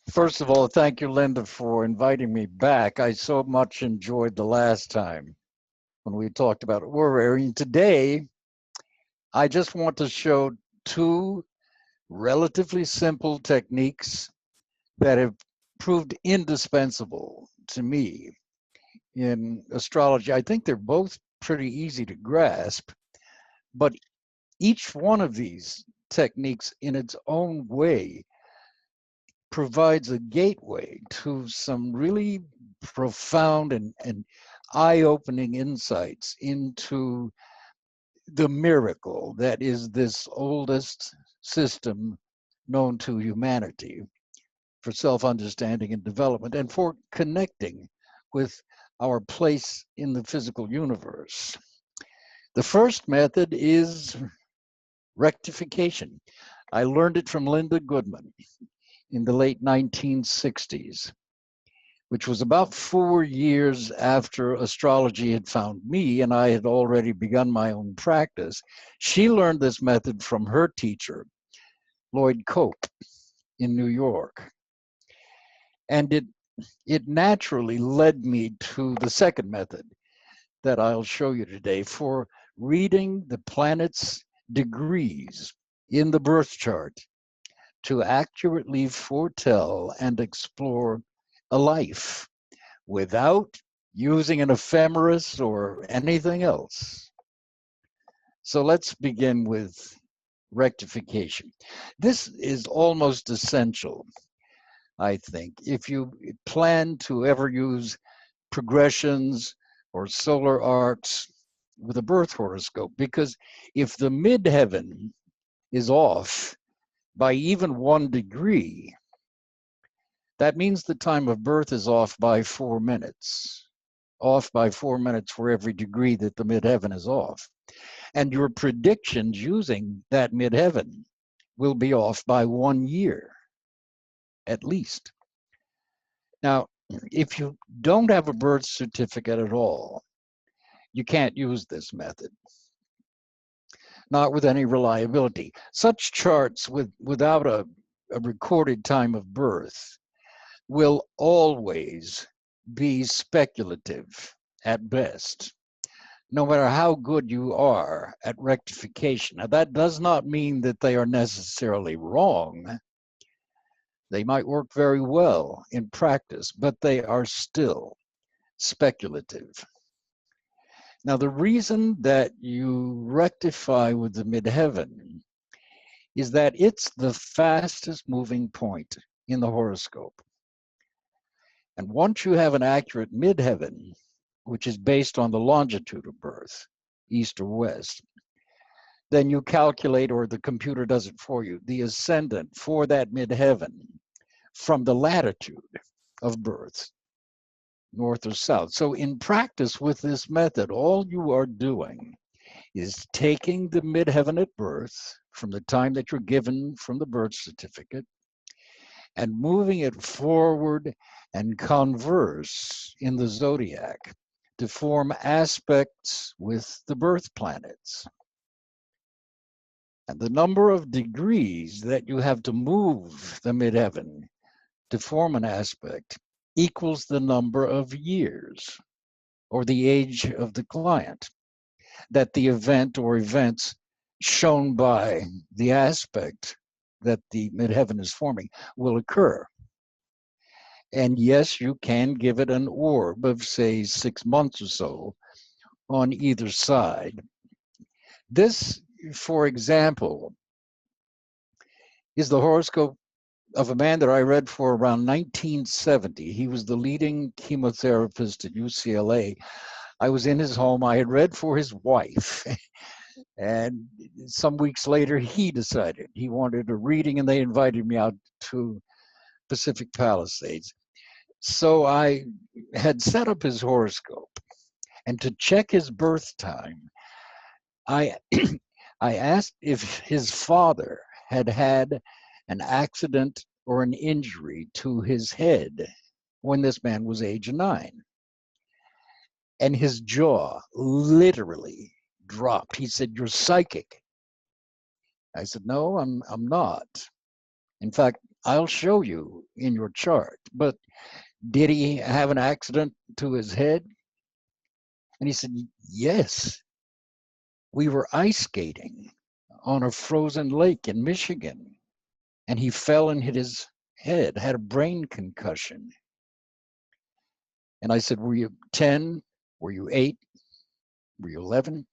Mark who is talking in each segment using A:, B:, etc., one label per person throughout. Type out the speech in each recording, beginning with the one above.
A: First of all, thank you, Linda, for inviting me back. I so much enjoyed the last time when we talked about Aurora. And today, I just want to show two relatively simple techniques that have proved indispensable to me in astrology. I think they're both pretty easy to grasp, but each one of these techniques in its own way provides a gateway to some really profound and eye-opening insights into the miracle that is this oldest system known to humanity for self-understanding and development and for connecting with our place in the physical universe. The first method is rectification. I learned it from Linda Goodman in the late 1960s, which was about 4 years after astrology had found me and I had already begun my own practice. She learned this method from her teacher, Lloyd Cope, in New York. And it naturally led me to the second method that I'll show you today for reading the planet's degrees in the birth chart to accurately foretell and explore a life without using an ephemeris or anything else. So let's begin with rectification. This is almost essential, I think, if you plan to ever use progressions or solar arcs with a birth horoscope, because if the midheaven is off by even 1 degree, that means the time of birth is off by 4 minutes, off by 4 minutes for every degree that the midheaven is off. And your predictions using that midheaven will be off by 1 year, at least. Now, if you don't have a birth certificate at all, you can't use this method, not with any reliability. Such charts without a recorded time of birth will always be speculative at best, no matter how good you are at rectification. Now, that does not mean that they are necessarily wrong. They might work very well in practice, but they are still speculative. Now, the reason that you rectify with the midheaven is that it's the fastest moving point in the horoscope. And once you have an accurate midheaven, which is based on the longitude of birth, east or west, then you calculate, or the computer does it for you, the ascendant for that midheaven from the latitude of birth, north or south. So in practice with this method, all you are doing is taking the midheaven at birth from the time that you're given from the birth certificate and moving it forward and converse in the zodiac to form aspects with the birth planets. And the number of degrees that you have to move the midheaven to form an aspect equals the number of years, or the age of the client, that the event or events shown by the aspect that the midheaven is forming will occur. And yes, you can give it an orb of, say, 6 months or so on either side. This, for example, is the horoscope of a man that I read for around 1970. He was the leading chemotherapist at UCLA. I was in his home. I had read for his wife. And some weeks later, he decided he wanted a reading, and they invited me out to Pacific Palisades. So I had set up his horoscope, and to check his birth time, I I asked if his father had had an accident or an injury to his head when this man was age 9. And his jaw literally dropped. He said, "You're psychic." I said, "No, I'm not. In fact, I'll show you in your chart. But did he have an accident to his head? And he said, yes, we were ice skating on a frozen lake in Michigan. And he fell and hit his head, had a brain concussion. And I said, were you 10? Were you 8? Were you 11?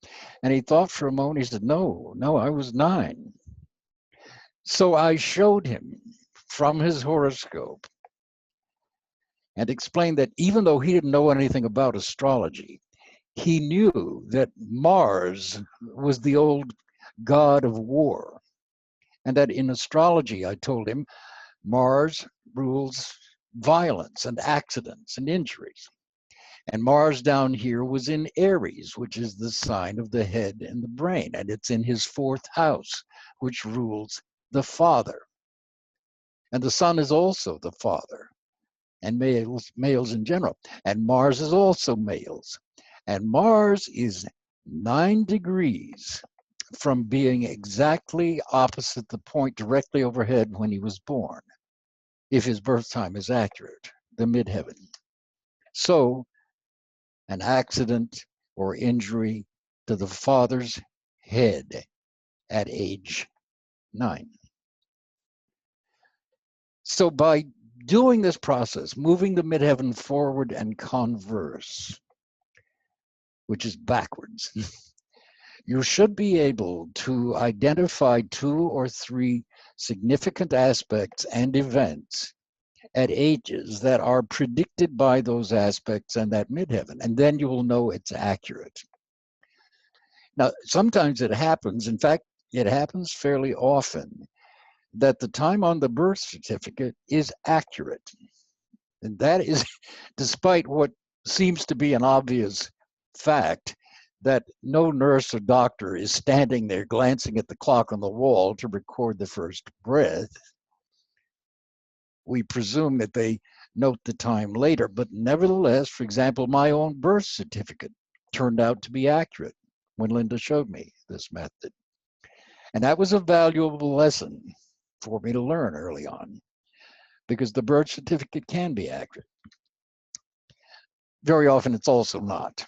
A: And he thought for a moment. He said, no, I was 9. So I showed him from his horoscope and explained that even though he didn't know anything about astrology, he knew that Mars was the old god of war. And that in astrology, I told him, Mars rules violence and accidents and injuries. And Mars down here was in Aries, which is the sign of the head and the brain. And it's in his 4th house, which rules the father. And the sun is also the father, and males in general. And Mars is also males. And Mars is 9 degrees from being exactly opposite the point directly overhead when he was born, if his birth time is accurate, the midheaven. So an accident or injury to the father's head at age 9. So by doing this process, moving the midheaven forward and converse, which is backwards, you should be able to identify 2 or 3 significant aspects and events at ages that are predicted by those aspects and that midheaven, and then you will know it's accurate. Now, sometimes it happens, in fact, it happens fairly often, that the time on the birth certificate is accurate. And that is despite what seems to be an obvious fact, that no nurse or doctor is standing there glancing at the clock on the wall to record the first breath. We presume that they note the time later, but nevertheless, for example, my own birth certificate turned out to be accurate when Linda showed me this method. And that was a valuable lesson for me to learn early on, because the birth certificate can be accurate. Very often it's also not.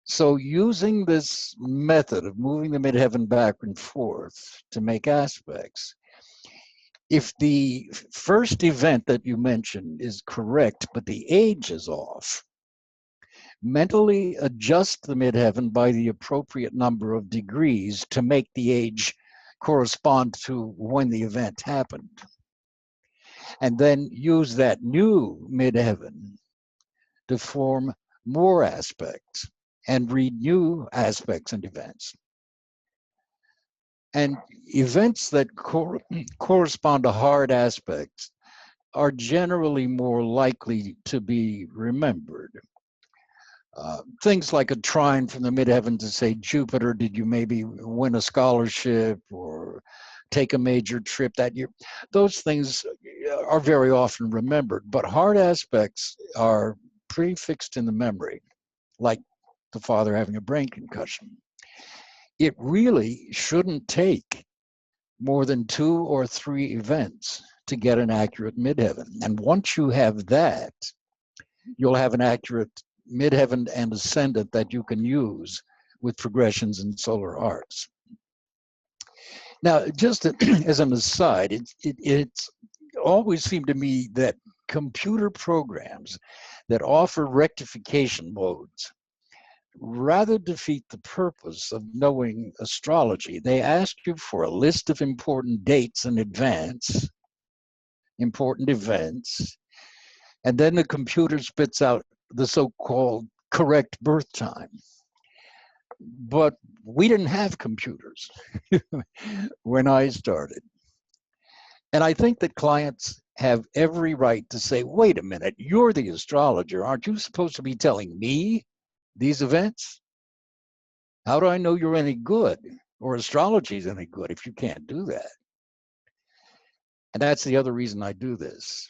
A: So using this method of moving the midheaven back and forth to make aspects, if the first event that you mentioned is correct, but the age is off, mentally adjust the midheaven by the appropriate number of degrees to make the age correspond to when the event happened. And then use that new midheaven to form more aspects and read new aspects and events. And events that correspond to hard aspects are generally more likely to be remembered. Things like a trine from the midheaven to say, Jupiter, did you maybe win a scholarship or take a major trip that year? Those things are very often remembered, but hard aspects are pretty fixed in the memory, like the father having a brain concussion. It really shouldn't take more than 2 or 3 events to get an accurate midheaven. And once you have that, you'll have an accurate midheaven and ascendant that you can use with progressions in solar arcs. Now, just as an aside, it's always seemed to me that computer programs that offer rectification modes rather defeat the purpose of knowing astrology. They ask you for a list of important dates in advance, important events, and then the computer spits out the so-called correct birth time. But we didn't have computers when I started. And I think that clients have every right to say, wait a minute, you're the astrologer. Aren't you supposed to be telling me these events? How do I know you're any good or astrology is any good if you can't do that? And that's the other reason I do this.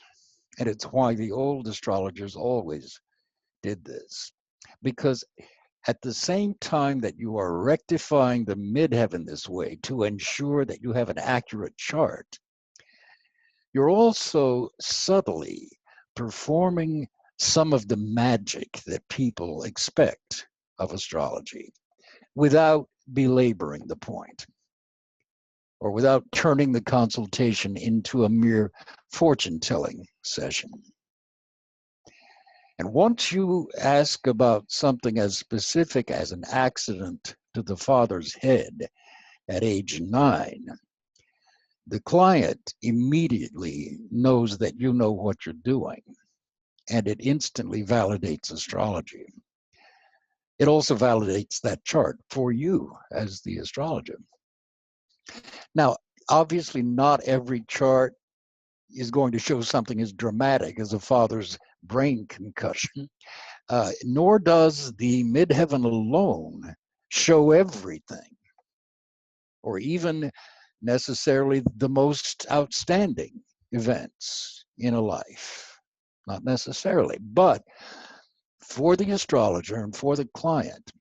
A: And it's why the old astrologers always did this. Because at the same time that you are rectifying the midheaven this way to ensure that you have an accurate chart, you're also subtly performing some of the magic that people expect of astrology without belaboring the point or without turning the consultation into a mere fortune-telling session. And once you ask about something as specific as an accident to the father's head at age 9, the client immediately knows that you know what you're doing, and it instantly validates astrology. It also validates that chart for you as the astrologer. Now, obviously, not every chart is going to show something as dramatic as a father's brain concussion, nor does the midheaven alone show everything, or even necessarily the most outstanding events in a life. Not necessarily, but for the astrologer and for the client,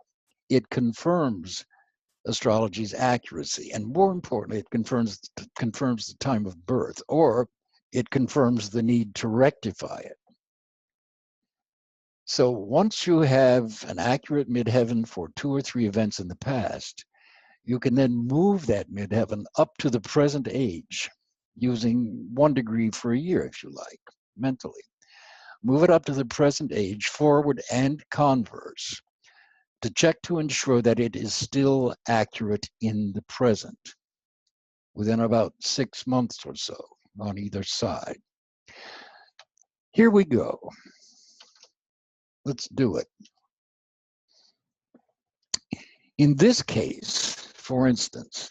A: it confirms astrology's accuracy, and more importantly, it confirms the time of birth, or it confirms the need to rectify it. So once you have an accurate midheaven for 2 or 3 events in the past, you can then move that midheaven up to the present age using 1 degree for a year, if you like, mentally. Move it up to the present age, forward and converse, to check to ensure that it is still accurate in the present within about 6 months or so on either side. Here we go. Let's do it. In this case, for instance,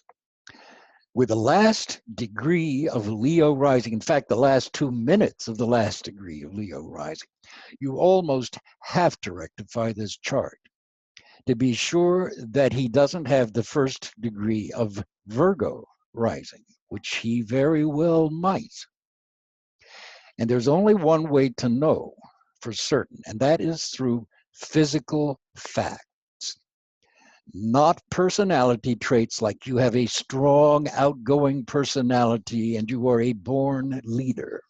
A: with the last degree of Leo rising, in fact, the last 2 minutes of the last degree of Leo rising, you almost have to rectify this chart to be sure that he doesn't have the first degree of Virgo rising, which he very well might. And there's only one way to know for certain, and that is through physical facts. Not personality traits like you have a strong, outgoing personality and you are a born leader.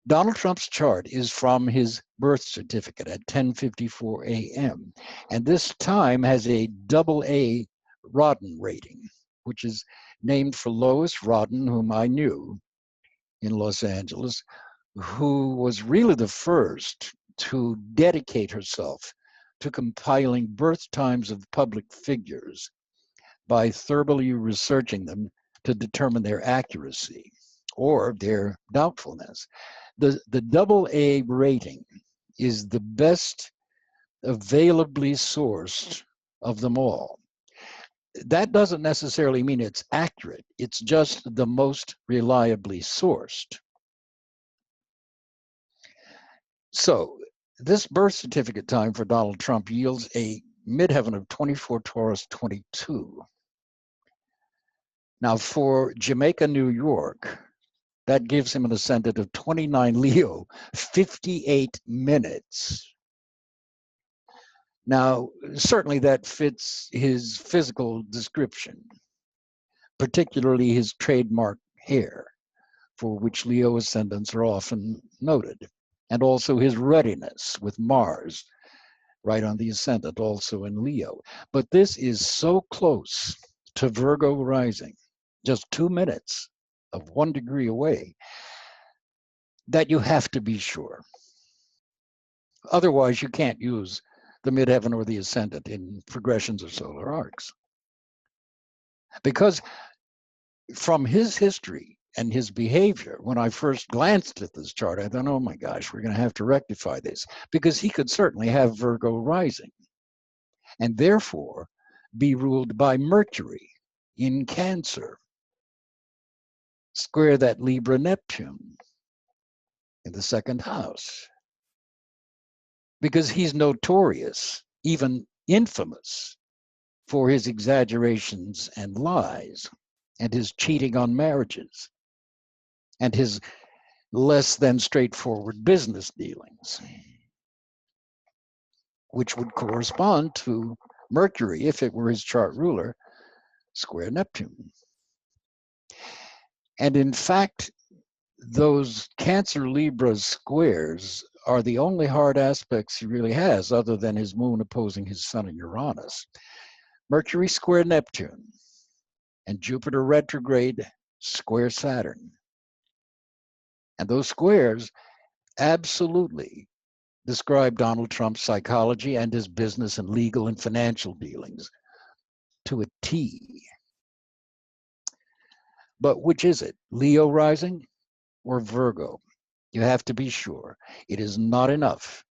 A: Donald Trump's chart is from his birth certificate at 10:54 a.m. And this time has a AA Rodden rating, which is named for Lois Rodden, whom I knew in Los Angeles, who was really the first to dedicate herself to compiling birth times of public figures by thoroughly researching them to determine their accuracy or their doubtfulness. The AA rating is the best availably sourced of them all. That doesn't necessarily mean it's accurate. It's just the most reliably sourced. So this birth certificate time for Donald Trump yields a midheaven of 24 Taurus 22. Now for Jamaica, New York, that gives him an ascendant of 29 Leo, 58 minutes. Now, certainly that fits his physical description, particularly his trademark hair, for which Leo ascendants are often noted, and also his readiness with Mars right on the ascendant, also in Leo. But this is so close to Virgo rising, just 2 minutes of 1 degree away, that you have to be sure. Otherwise, you can't use the midheaven or the ascendant in progressions or solar arcs. Because from his history and his behavior, when I first glanced at this chart, I thought, oh my gosh, we're going to have to rectify this, because he could certainly have Virgo rising and therefore be ruled by Mercury in Cancer, square that Libra Neptune in the 2nd house, because he's notorious, even infamous, for his exaggerations and lies and his cheating on marriages and his less than straightforward business dealings, which would correspond to Mercury, if it were his chart ruler, square Neptune. And in fact, those Cancer Libra squares are the only hard aspects he really has, other than his moon opposing his sun in Uranus. Mercury square Neptune and Jupiter retrograde square Saturn. And those squares absolutely describe Donald Trump's psychology and his business and legal and financial dealings to a T. But which is it, Leo rising or Virgo? You have to be sure. It is not enough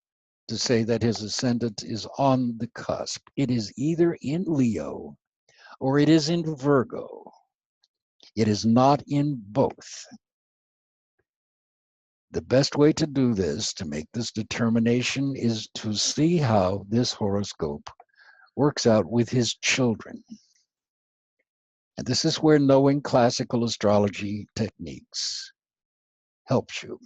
A: to say that his ascendant is on the cusp. It is either in Leo or it is in Virgo. It is not in both. The best way to do this, to make this determination, is to see how this horoscope works out with his children. And this is where knowing classical astrology techniques helps you.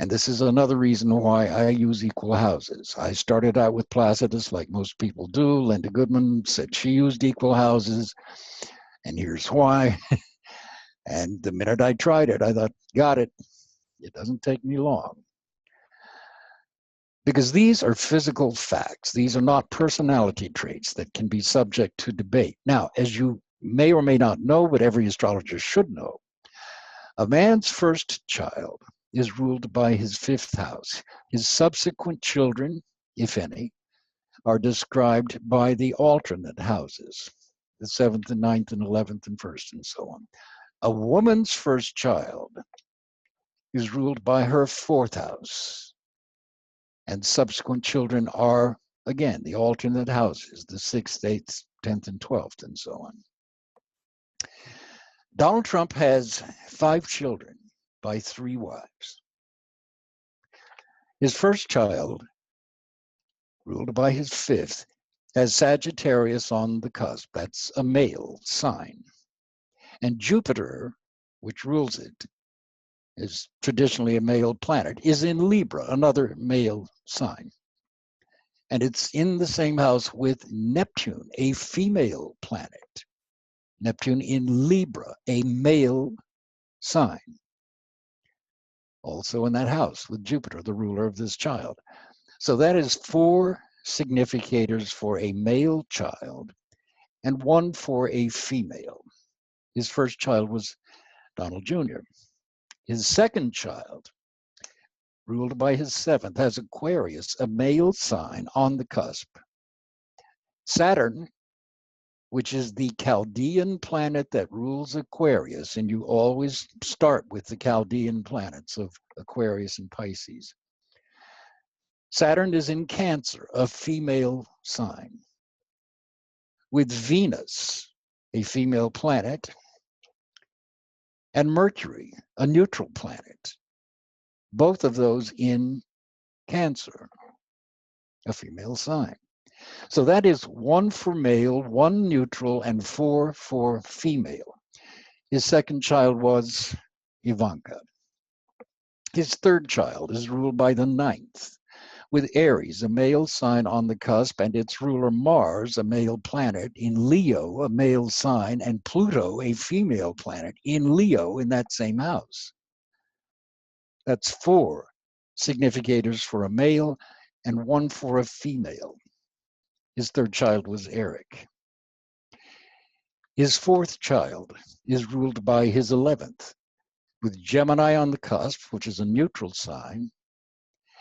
A: And this is another reason why I use equal houses. I started out with Placidus, like most people do. Linda Goodman said she used equal houses, and here's why. And the minute I tried it, I thought, got it. It doesn't take me long. Because these are physical facts. These are not personality traits that can be subject to debate. Now, as you may or may not know, but every astrologer should know, a man's first child is ruled by his fifth house. His subsequent children, if any, are described by the alternate houses, the 7th and 9th and 11th and 1st and so on. A woman's first child is ruled by her fourth house, and subsequent children are, again, the alternate houses, the 6th, 8th, 10th, and 12th, and so on. Donald Trump has 5 children by 3 wives. His first child, ruled by his fifth, has Sagittarius on the cusp. That's a male sign. And Jupiter, which rules it, is traditionally a male planet, is in Libra, another male sign. And it's in the same house with Neptune, a female planet. Neptune in Libra, a male sign. Also in that house with Jupiter, the ruler of this child. So that is 4 significators for a male child and 1 for a female. His first child was Donald Jr. His second child, ruled by his 7th, has Aquarius, a male sign on the cusp. Saturn, which is the Chaldean planet that rules Aquarius, and you always start with the Chaldean planets of Aquarius and Pisces. Saturn is in Cancer, a female sign, with Venus, a female planet, and Mercury, a neutral planet. Both of those in Cancer, a female sign. So that is 1 for male, 1 neutral, and 4 for female. His second child was Ivanka. His third child is ruled by the 9th, with Aries, a male sign on the cusp, and its ruler Mars, a male planet, in Leo, a male sign, and Pluto, a female planet, in Leo in that same house. That's 4 significators for a male and 1 for a female. His third child was Eric. His fourth child is ruled by his 11th, with Gemini on the cusp, which is a neutral sign,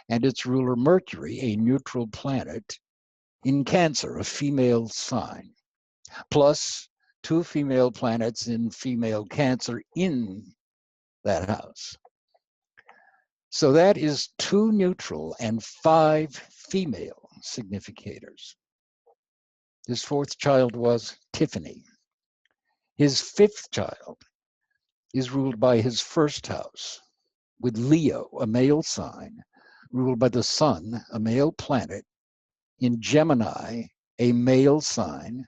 A: and its ruler Mercury, a neutral planet, in Cancer, a female sign, plus 2 female planets in female Cancer in that house. So that is 2 neutral and 5 female significators. His fourth child was Tiffany. His fifth child is ruled by his first house, with Leo, a male sign, ruled by the sun, a male planet, in Gemini, a male sign.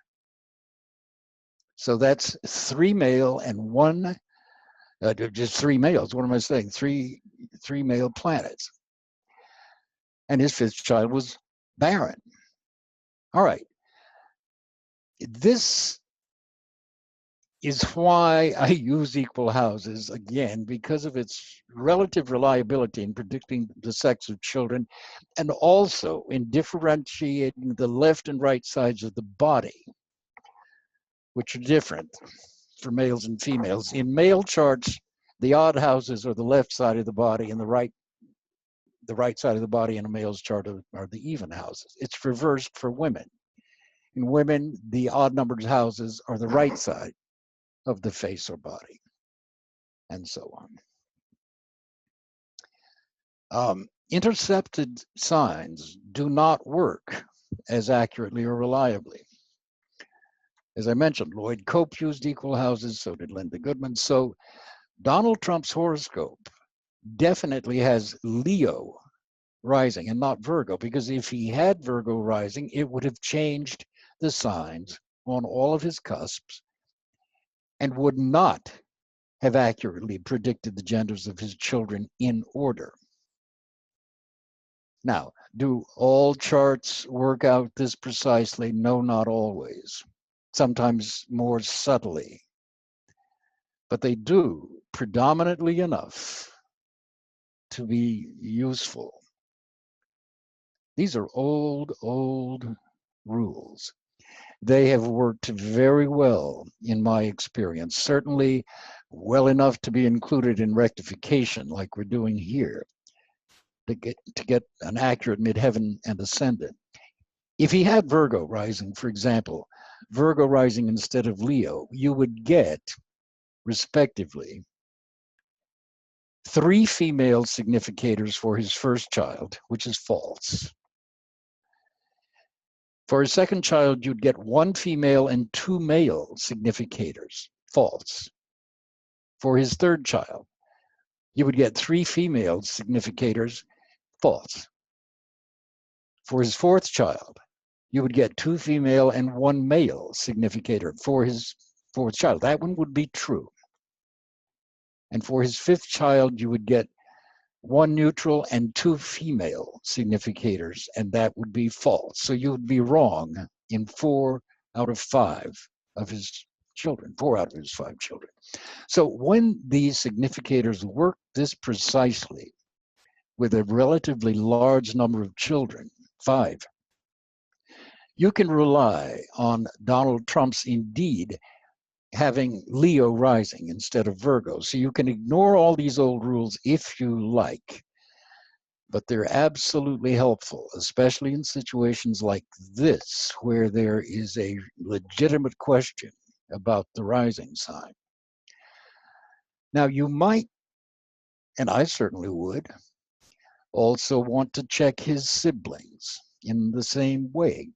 A: So that's 3 male and 1, just 3 males. What am I saying? Three male planets. And his fifth child was Baron. All right. This is why I use equal houses, again, because of its relative reliability in predicting the sex of children, and also in differentiating the left and right sides of the body, which are different for males and females. In male charts, the odd houses are the left side of the body, and the right side of the body in a male's chart are the even houses. It's reversed for women. In women, the odd numbered houses are the right side of the face or body, and so on. Intercepted signs do not work as accurately or reliably. As I mentioned, Lloyd Cope used equal houses, so did Linda Goodman. So Donald Trump's horoscope definitely has Leo rising and not Virgo, because if he had Virgo rising, it would have changed the signs on all of his cusps and would not have accurately predicted the genders of his children in order. Now, do all charts work out this precisely? No, not always. Sometimes more subtly. But they do predominantly enough to be useful. These are old rules. They have worked very well in my experience, certainly well enough to be included in rectification like we're doing here to get an accurate midheaven and ascendant. If he had Virgo rising, for example, Virgo rising instead of Leo, you would get, respectively, 3 female significators for his first child, which is false. For his second child, you'd get 1 female and 2 male significators, false. For his third child, you would get 3 female significators, false. For his fourth child, you would get 2 female and 1 male significator for his fourth child. That one would be true. And for his fifth child, you would get 1 neutral and 2 female significators, and that would be false. So you would be wrong in 4 out of 5 of his children, 4 out of his 5 children. So when these significators work this precisely with a relatively large number of children, 5, you can rely on Donald Trump's indeed having Leo rising instead of Virgo. So you can ignore all these old rules if you like, but they're absolutely helpful, especially in situations like this, where there is a legitimate question about the rising sign. Now, you might, and I certainly would, also want to check his siblings in the same way.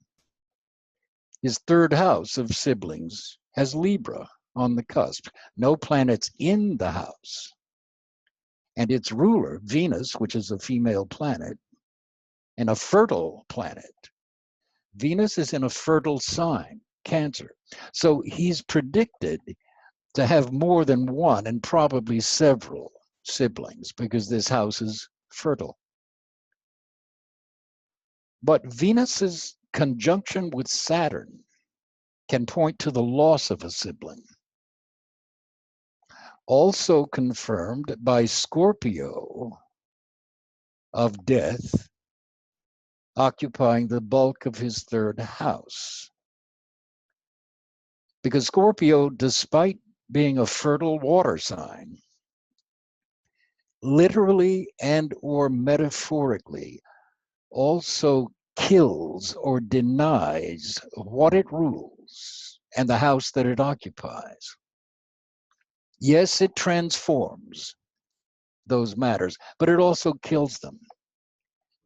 A: His third house of siblings has Libra on the cusp, no planets in the house. And its ruler, Venus, which is a female planet, and a fertile planet. Venus is in a fertile sign, Cancer. So he's predicted to have more than one and probably several siblings because this house is fertile. But Venus's conjunction with Saturn can point to the loss of a sibling. Also confirmed by Scorpio of death occupying the bulk of his third house. Because Scorpio, despite being a fertile water sign, literally and or metaphorically also kills or denies what it rules and the house that it occupies. Yes, it transforms those matters, but it also kills them,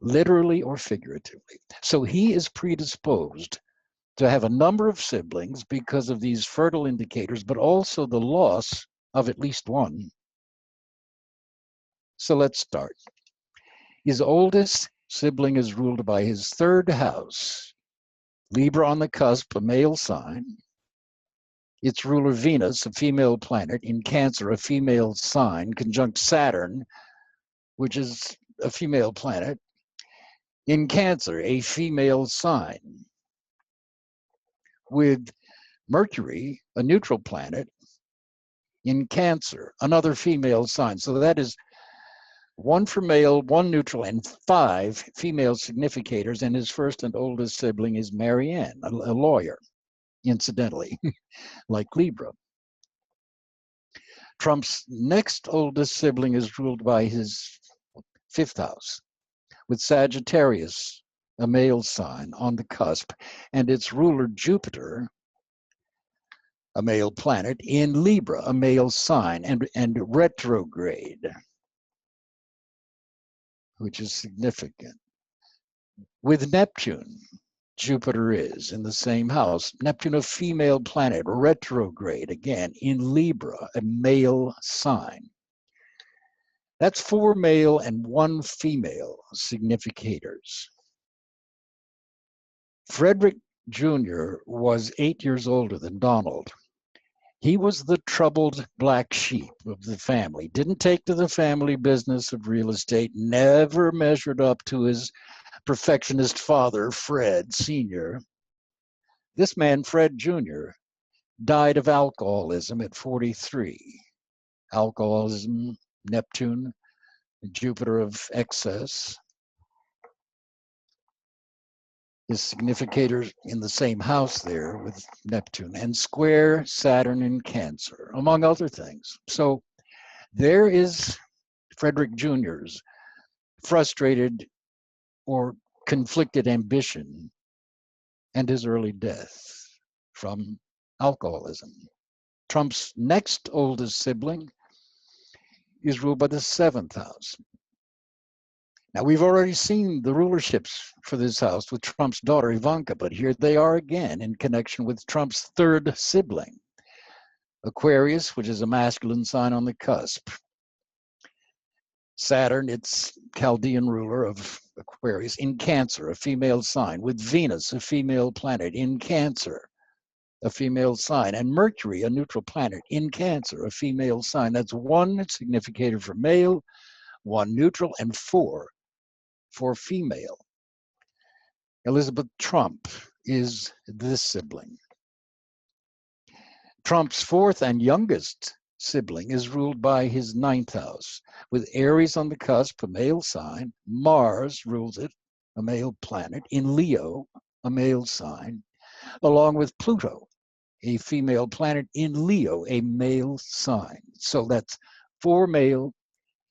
A: literally or figuratively. So he is predisposed to have a number of siblings because of these fertile indicators, but also the loss of at least one. So let's start. His oldest sibling is ruled by his third house, Libra on the cusp, a male sign. Its ruler Venus, a female planet, in Cancer, a female sign, conjunct Saturn, which is a female planet, in Cancer, a female sign, with Mercury, a neutral planet, in Cancer, another female sign. So that is 1 for male, 1 neutral, and 5 female significators. And his first and oldest sibling is Marianne, a lawyer, incidentally, like Libra. Trump's next oldest sibling is ruled by his 5th house, with Sagittarius, a male sign, on the cusp, and its ruler Jupiter, a male planet, in Libra, a male sign, and retrograde, which is significant. With Neptune, Jupiter is in the same house. Neptune, a female planet, retrograde, again, in Libra, a male sign. That's 4 male and 1 female significators. Frederick Jr. was 8 years older than Donald. He was the troubled black sheep of the family, didn't take to the family business of real estate, never measured up to his perfectionist father, Fred Sr. This man, Fred Jr., died of alcoholism at 43. Alcoholism, Neptune, Jupiter of excess. His significators in the same house there with Neptune, and square Saturn in Cancer, among other things. So there is Frederick Jr.'s frustrated or conflicted ambition and his early death from alcoholism. Trump's next oldest sibling is ruled by the 7th house. Now, we've already seen the rulerships for this house with Trump's daughter, Ivanka, but here they are again in connection with Trump's 3rd sibling, Aquarius, which is a masculine sign on the cusp. Saturn, its Chaldean ruler of Aquarius, in Cancer, a female sign, with Venus, a female planet, in Cancer, a female sign, and Mercury, a neutral planet, in Cancer, a female sign. That's 1 significator for male, 1 neutral, and 4 for female. Elizabeth Trump is this sibling. Trump's 4th and youngest sibling is ruled by his 9th house, with Aries on the cusp, a male sign. Mars rules it, a male planet, in Leo, a male sign, along with Pluto, a female planet, in Leo, a male sign. So that's 4 male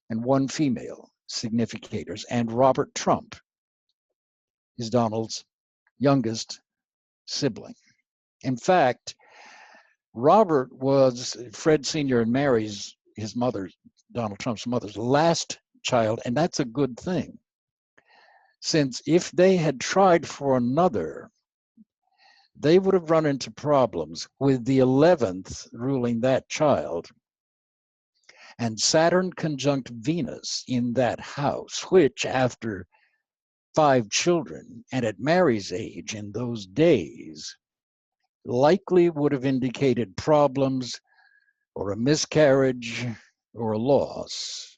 A: and 1 female significators. And Robert Trump is Donald's youngest sibling. In fact, Robert was Fred Sr. and Mary's, his mother, Donald Trump's mother's last child, and that's a good thing. Since if they had tried for another, they would have run into problems with the 11th ruling that child, and Saturn conjunct Venus in that house, which after 5 children, and at Mary's age in those days, likely would have indicated problems or a miscarriage or a loss.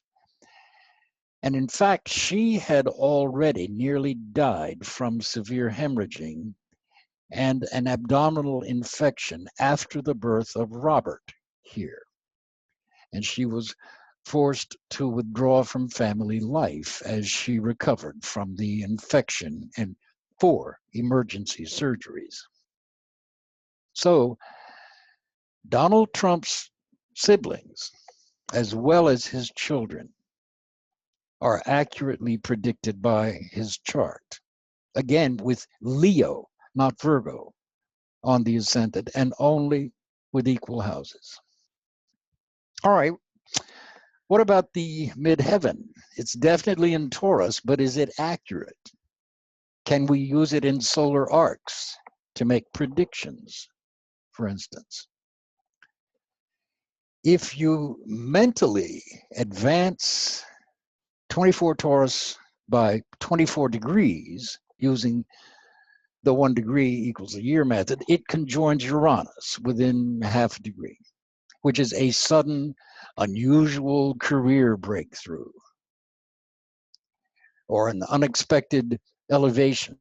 A: And in fact, she had already nearly died from severe hemorrhaging and an abdominal infection after the birth of Robert here. And she was forced to withdraw from family life as she recovered from the infection and 4 emergency surgeries. So Donald Trump's siblings, as well as his children, are accurately predicted by his chart. Again, with Leo, not Virgo, on the ascendant, and only with equal houses. All right, what about the midheaven? It's definitely in Taurus, but is it accurate? Can we use it in solar arcs to make predictions, for instance? If you mentally advance 24 Taurus by 24 degrees using the 1 degree equals a year method, it conjoins Uranus within ½ a degree, which is a sudden, unusual career breakthrough or an unexpected elevation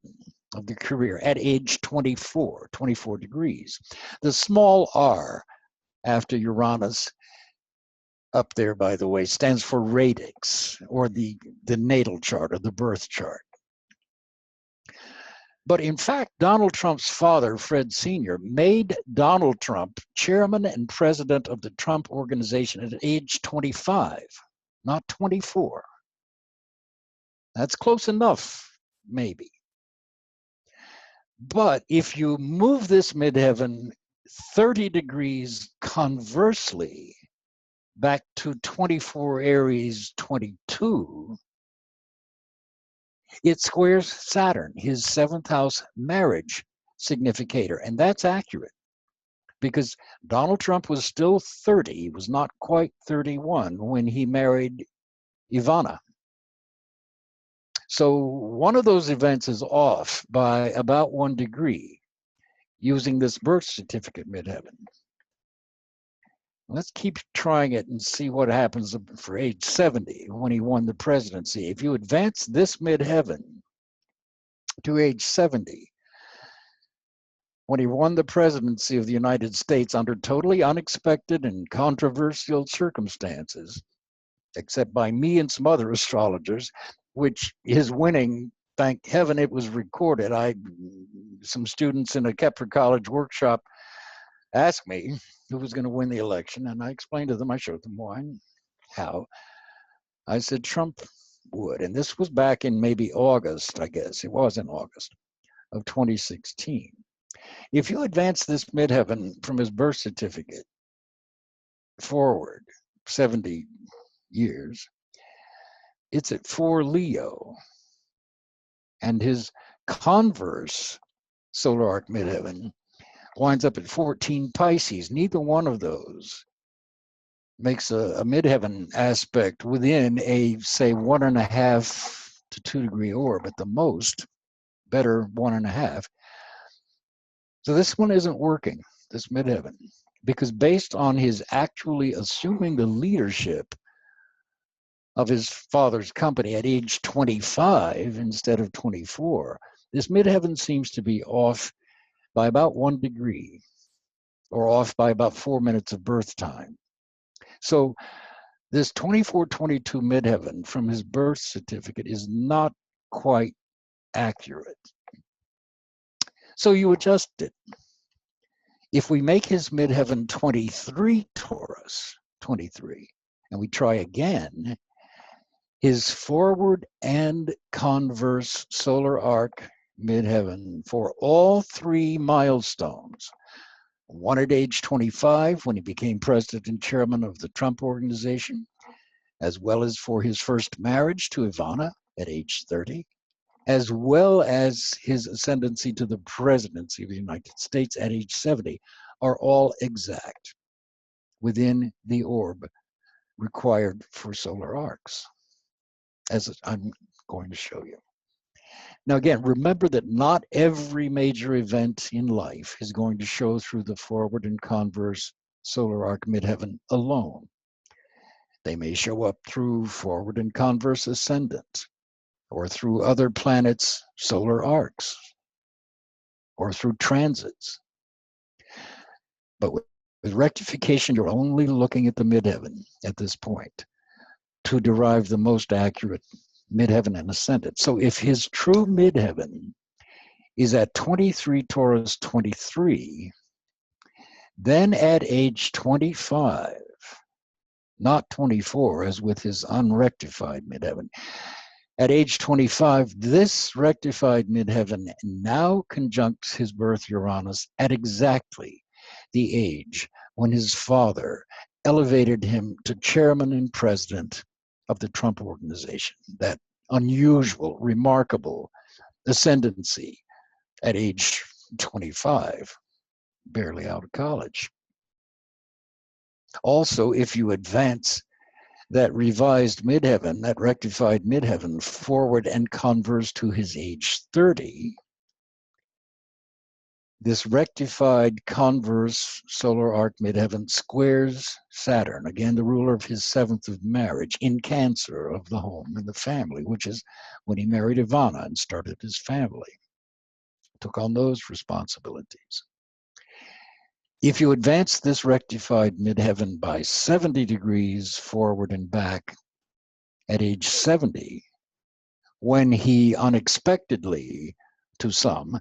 A: of the career at age 24 degrees. The small r after Uranus up there, by the way, stands for radix, or the natal chart or the birth chart. But in fact, Donald Trump's father, Fred Sr., made Donald Trump chairman and president of the Trump Organization at age 25, not 24. That's close enough, maybe. But if you move this midheaven 30 degrees conversely back to 24 Aries 22, it squares Saturn, his 7th house marriage significator. And that's accurate because Donald Trump was still 30. He was not quite 31 when he married Ivana. So one of those events is off by about 1 degree using this birth certificate midheaven. Let's keep trying it and see what happens for age 70 when he won the presidency. If you advance this midheaven to age 70, when he won the presidency of the United States under totally unexpected and controversial circumstances, except by me and some other astrologers, which his winning, thank heaven it was recorded. Some students in a Kepler College workshop asked me who was going to win the election, and I explained to them, I showed them why and how. I said Trump would, and this was back in maybe August, I guess. It was in August of 2016. If you advance this midheaven from his birth certificate forward 70 years, it's at 4 Leo, and his converse solar arc midheaven winds up at 14 Pisces. Neither one of those makes a midheaven aspect within a, say, 1.5 to 2 degree orb at the most, better 1.5. So this one isn't working, this midheaven, because based on his actually assuming the leadership of his father's company at age 25 instead of 24, this midheaven seems to be off by about 1 degree, or off by about 4 minutes of birth time. So this 24-22 midheaven from his birth certificate is not quite accurate. So you adjust it. If we make his midheaven 23 Taurus, 23, and we try again, his forward and converse solar arc midheaven for all 3 milestones, one at age 25 when he became president and chairman of the Trump Organization, as well as for his first marriage to Ivana at age 30, as well as his ascendancy to the presidency of the United States at age 70, are all exact within the orb required for solar arcs, as I'm going to show you. Now, again, remember that not every major event in life is going to show through the forward and converse solar arc midheaven alone. They may show up through forward and converse ascendant, or through other planets' solar arcs, or through transits. But with rectification, you're only looking at the midheaven at this point to derive the most accurate midheaven and ascendant. So if his true midheaven is at 23 Taurus 23, then at age 25, not 24 as with his unrectified midheaven, at age 25, this rectified midheaven now conjuncts his birth Uranus at exactly the age when his father elevated him to chairman and president of the Trump Organization, that unusual, remarkable ascendancy at age 25, barely out of college. Also, if you advance that revised midheaven, that rectified midheaven, forward and converse to his age 30, this rectified converse solar arc midheaven squares Saturn, again the ruler of his 7th of marriage, in Cancer of the home and the family, which is when he married Ivana and started his family, took on those responsibilities. If you advance this rectified midheaven by 70 degrees forward and back at age 70, when he unexpectedly, to some,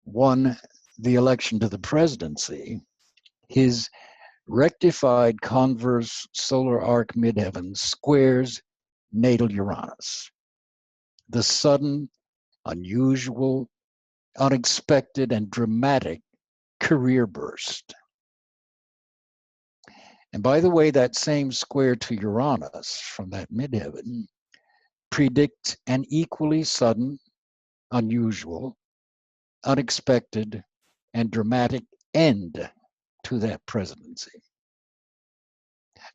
A: won the election to the presidency, his rectified converse solar arc midheaven squares natal Uranus. The sudden, unusual, unexpected, and dramatic career burst. And by the way, that same square to Uranus from that midheaven predicts an equally sudden, unusual, unexpected, and dramatic end to that presidency.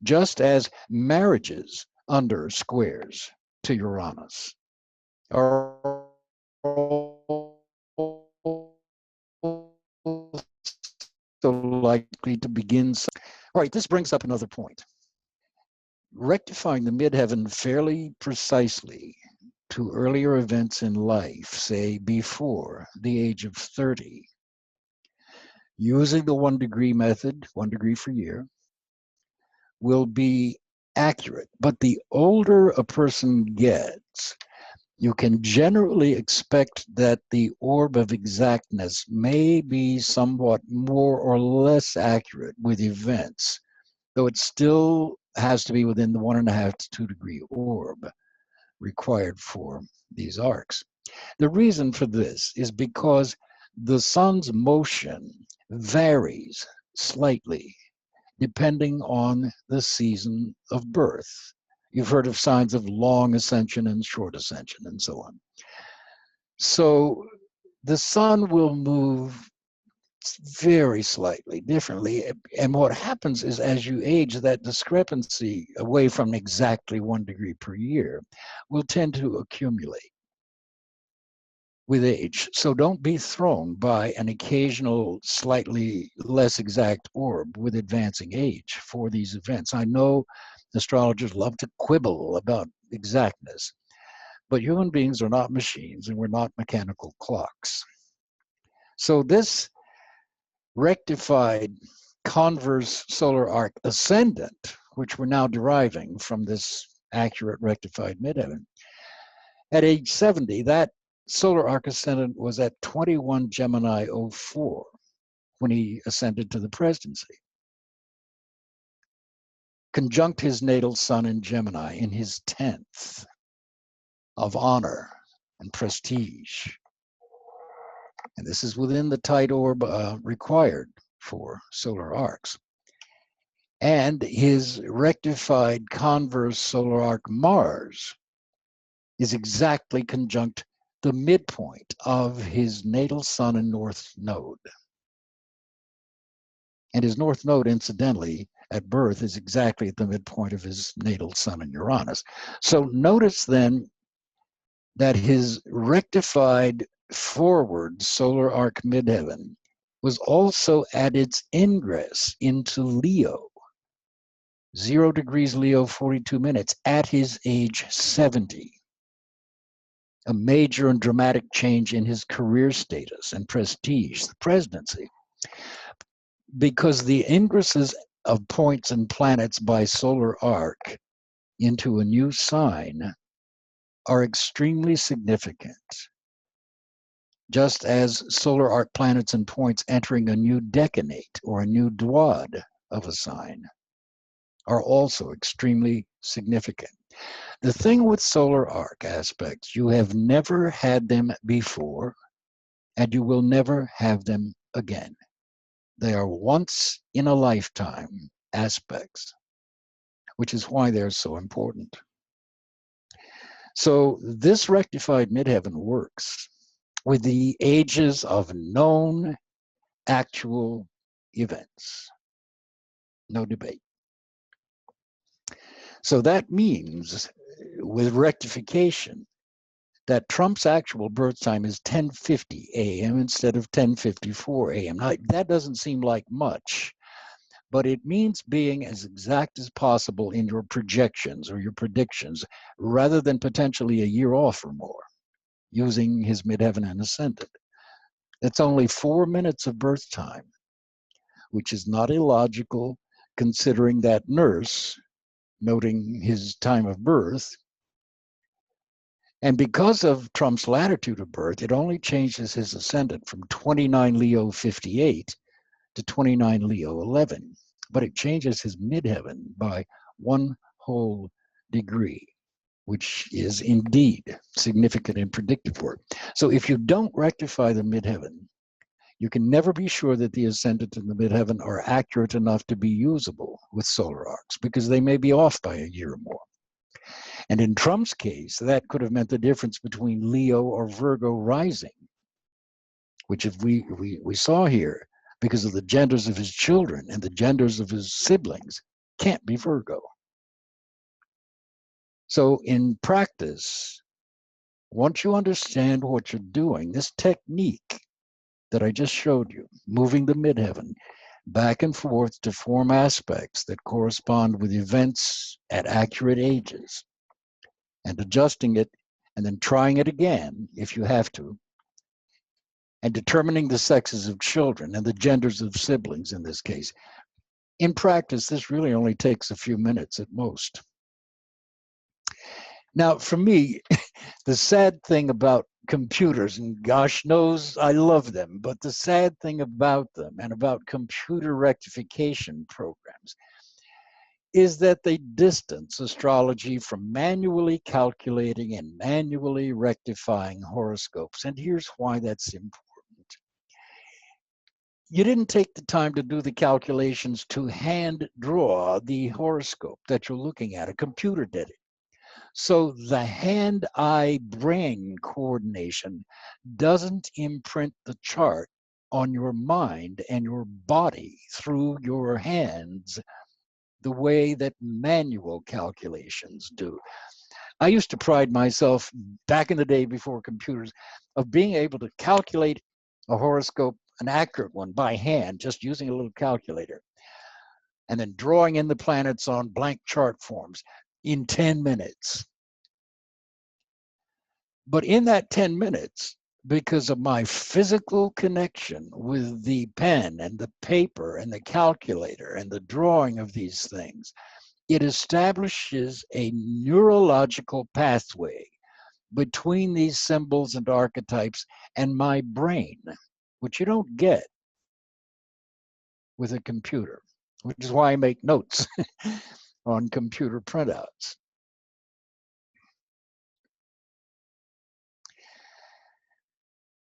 A: Just as marriages under squares to Uranus are so likely to begin. All right, this brings up another point. Rectifying the midheaven fairly precisely to earlier events in life, say before the age of 30, using the 1 degree method, 1 degree per year, will be accurate. But the older a person gets, you can generally expect that the orb of exactness may be somewhat more or less accurate with events, though it still has to be within the 1.5 to 2 degree orb required for these arcs. The reason for this is because the sun's motion varies slightly depending on the season of birth. You've heard of signs of long ascension and short ascension and so on. So the sun will move very slightly differently. And what happens is as you age, that discrepancy away from exactly 1 degree per year will tend to accumulate with age. So don't be thrown by an occasional slightly less exact orb with advancing age for these events. I know astrologers love to quibble about exactness, but human beings are not machines and we're not mechanical clocks. So this rectified converse solar arc ascendant, which we're now deriving from this accurate rectified midheaven, at age 70, that solar arc ascendant was at 21 Gemini 04 when he ascended to the presidency. Conjunct his natal sun in Gemini in his 10th of honor and prestige. And this is within the tight orb required for solar arcs. And his rectified converse solar arc Mars is exactly conjunct the midpoint of his natal sun and north node. And his north node, incidentally, at birth is exactly at the midpoint of his natal sun and Uranus. So notice then that his rectified forward solar arc midheaven was also at its ingress into Leo, 0 degrees Leo, 42 minutes, at his age 70. A major and dramatic change in his career status and prestige, the presidency. Because the ingresses of points and planets by solar arc into a new sign are extremely significant, just as solar arc planets and points entering a new decanate or a new dwad of a sign are also extremely significant. The thing with solar arc aspects, you have never had them before, and you will never have them again. They are once in a lifetime aspects, which is why they're so important. So this rectified midheaven works with the ages of known actual events. No debate. So that means with rectification that Trump's actual birth time is 10:50 a.m. instead of 10:54 a.m. Now, that doesn't seem like much, but it means being as exact as possible in your projections or your predictions, rather than potentially a year off or more, using his midheaven and ascendant. It's only 4 minutes of birth time, which is not illogical considering that nurse noting his time of birth. And because of Trump's latitude of birth, it only changes his ascendant from 29 Leo 58 to 29 Leo 11. But it changes his midheaven by 1 whole degree, which is indeed significant in predictive work. So if you don't rectify the midheaven, you can never be sure that the ascendant and the midheaven are accurate enough to be usable with solar arcs, because they may be off by a year or more. And in Trump's case, that could have meant the difference between Leo or Virgo rising, which if we saw here, because of the genders of his children and the genders of his siblings, can't be Virgo. So in practice, once you understand what you're doing, this technique that I just showed you, moving the midheaven back and forth to form aspects that correspond with events at accurate ages, and adjusting it, and then trying it again if you have to, and determining the sexes of children and the genders of siblings in this case. In practice, this really only takes a few minutes at most. Now, for me, the sad thing about computers, and gosh knows I love them, but the sad thing about them and about computer rectification programs is that they distance astrology from manually calculating and manually rectifying horoscopes. And here's why that's important. You didn't take the time to do the calculations to hand draw the horoscope that you're looking at. A computer did it. So the hand-eye brain coordination doesn't imprint the chart on your mind and your body through your hands the way that manual calculations do. I used to pride myself back in the day before computers of being able to calculate a horoscope, an accurate one, by hand, just using a little calculator, and then drawing in the planets on blank chart forms in 10 minutes. But in that 10 minutes, because of my physical connection with the pen and the paper and the calculator and the drawing of these things, it establishes a neurological pathway between these symbols and archetypes and my brain, which you don't get with a computer, which is why I make notes on computer printouts.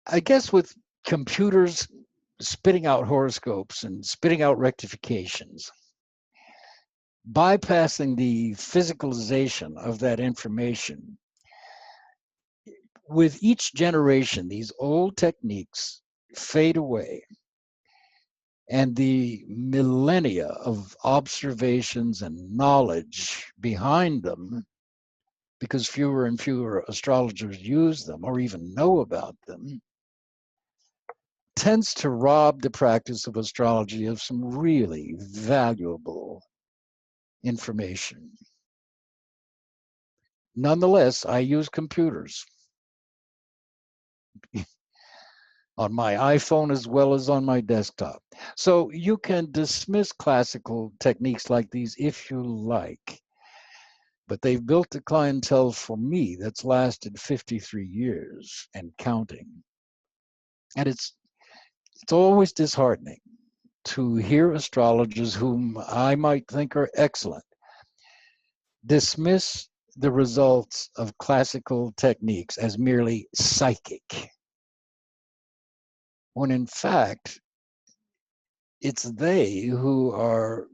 A: I guess with computers spitting out horoscopes and spitting out rectifications, bypassing the physicalization of that information, with each generation, these old techniques fade away, and the millennia of observations and knowledge behind them, because fewer and fewer astrologers use them or even know about them, tends to rob the practice of astrology of some really valuable information. Nonetheless, I use computers on my iPhone as well as on my desktop. So you can dismiss classical techniques like these if you like, but they've built a clientele for me that's lasted 53 years and counting. And it's always disheartening to hear astrologers whom I might think are excellent dismiss the results of classical techniques as merely psychic, when in fact, it's they who are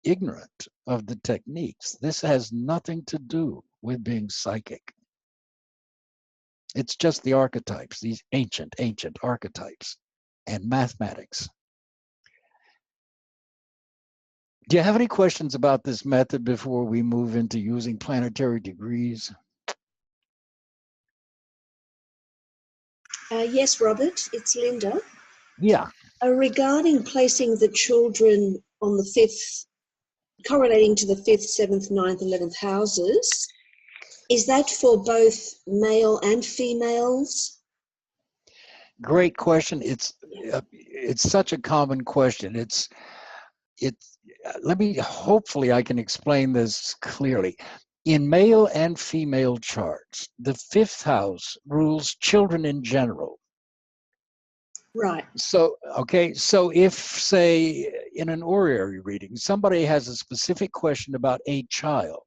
A: ignorant of the techniques. This has nothing to do with being psychic. It's just the archetypes, these ancient archetypes and mathematics. Do you have any questions about this method before we move into using planetary degrees?
B: Yes, Robert, it's Linda.
A: Yeah.
B: Regarding placing the children on the 5th, correlating to the 5th, 7th, 9th, 11th houses, is that for both male and females?
A: Great question. It's it's such a common question. Let me, hopefully I can explain this clearly. In male and female charts, the fifth house rules children in general.
B: Right.
A: So, okay, so if, say, in an horary reading, somebody has a specific question about a child,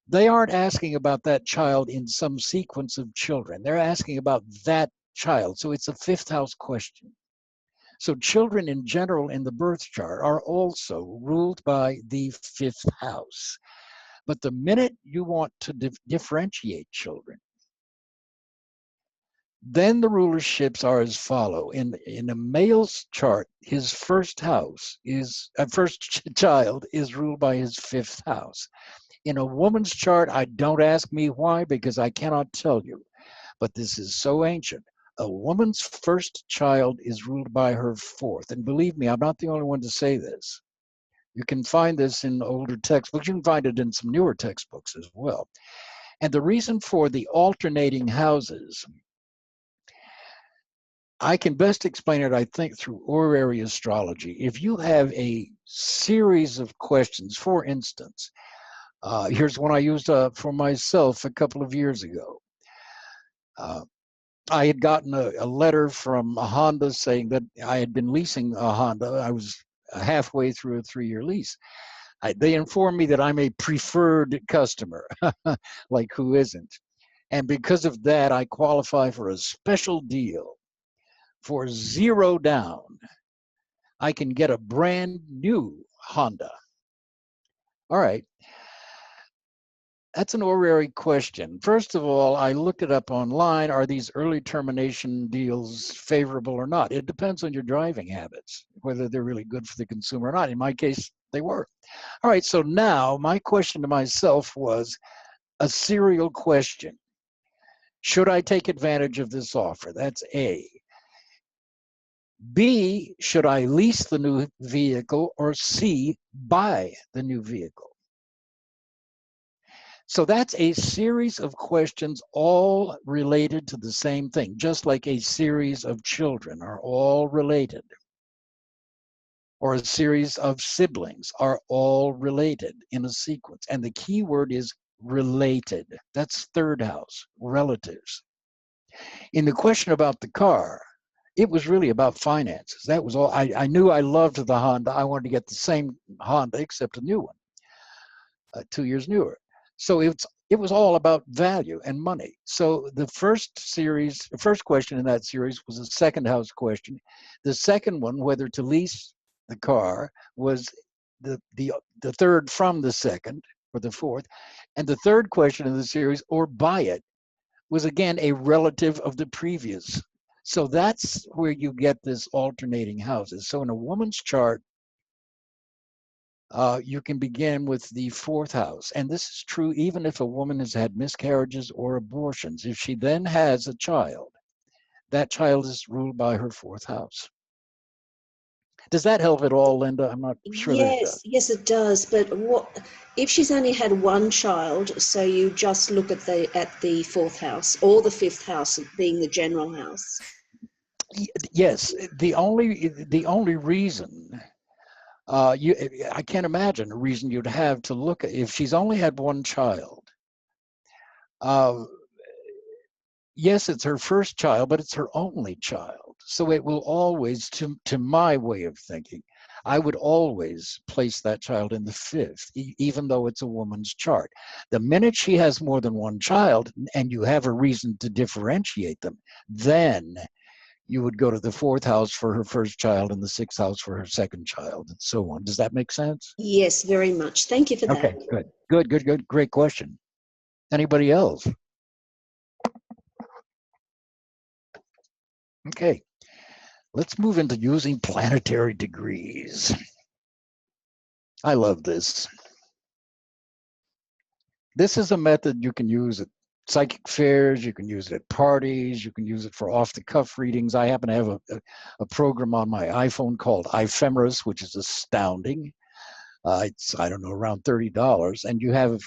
A: they aren't asking about that child in some sequence of children. They're asking about that child. So it's a fifth house question. So children in general in the birth chart are also ruled by the fifth house. But the minute you want to differentiate children, then the rulerships are as follow. In a male's chart, his first house is first child is ruled by his fifth house. In a woman's chart, don't ask me why, because I cannot tell you. But this is so ancient. A woman's first child is ruled by her fourth. And believe me, I'm not the only one to say this. You can find this in older textbooks. You can find it in some newer textbooks as well. And the reason for the alternating houses, I can best explain it, I think, through horary astrology. If you have a series of questions, for instance, here's one I used for myself a couple of years ago. I had gotten a letter from a Honda saying that I had been leasing a Honda. I was halfway through a 3-year lease. They informed me that I'm a preferred customer, like who isn't? And because of that, I qualify for a special deal. For 0 down, I can get a brand new Honda. All right. That's an horary question. First of all, I looked it up online. Are these early termination deals favorable or not? It depends on your driving habits, whether they're really good for the consumer or not. In my case, they were. All right, so now my question to myself was a serial question. Should I take advantage of this offer? That's A. B, should I lease the new vehicle? Or C, buy the new vehicle? So that's a series of questions all related to the same thing, just like a series of children are all related, or a series of siblings are all related in a sequence. And the key word is related. That's third house, relatives. In the question about the car, it was really about finances. That was all. I knew I loved the Honda. I wanted to get the same Honda except a new one, 2 years newer. So it was all about value and money. So the first question in that series was a second house question. The second one, whether to lease the car, was the third from the second, or the fourth. And the third question in the series, or buy it, was again a relative of the previous. So that's where you get this alternating houses. So in a woman's chart, you can begin with the fourth house. And this is true even if a woman has had miscarriages or abortions. If she then has a child, that child is ruled by her fourth house. Does that help at all, Linda? I'm not sure that it does.
B: Yes, it does. But what if she's only had one child? So you just look at the fourth house or the fifth house being the general house.
A: Yes, the only reason I can't imagine a reason you'd have to look at if she's only had one child. Yes, it's her first child, but it's her only child. So it will always, to my way of thinking, I would always place that child in the fifth, even though it's a woman's chart. The minute she has more than one child and you have a reason to differentiate them, then you would go to the fourth house for her first child and the sixth house for her second child, and so on. Does that make sense?
B: Yes, very much. Thank you for that.
A: Okay, good. Great question. Anybody else? Okay, let's move into using planetary degrees. I love this. This is a method you can use at psychic fairs, you can use it at parties, you can use it for off-the-cuff readings. I happen to have a program on my iPhone called Ephemeris, which is astounding. It's, I don't know, around $30, and you have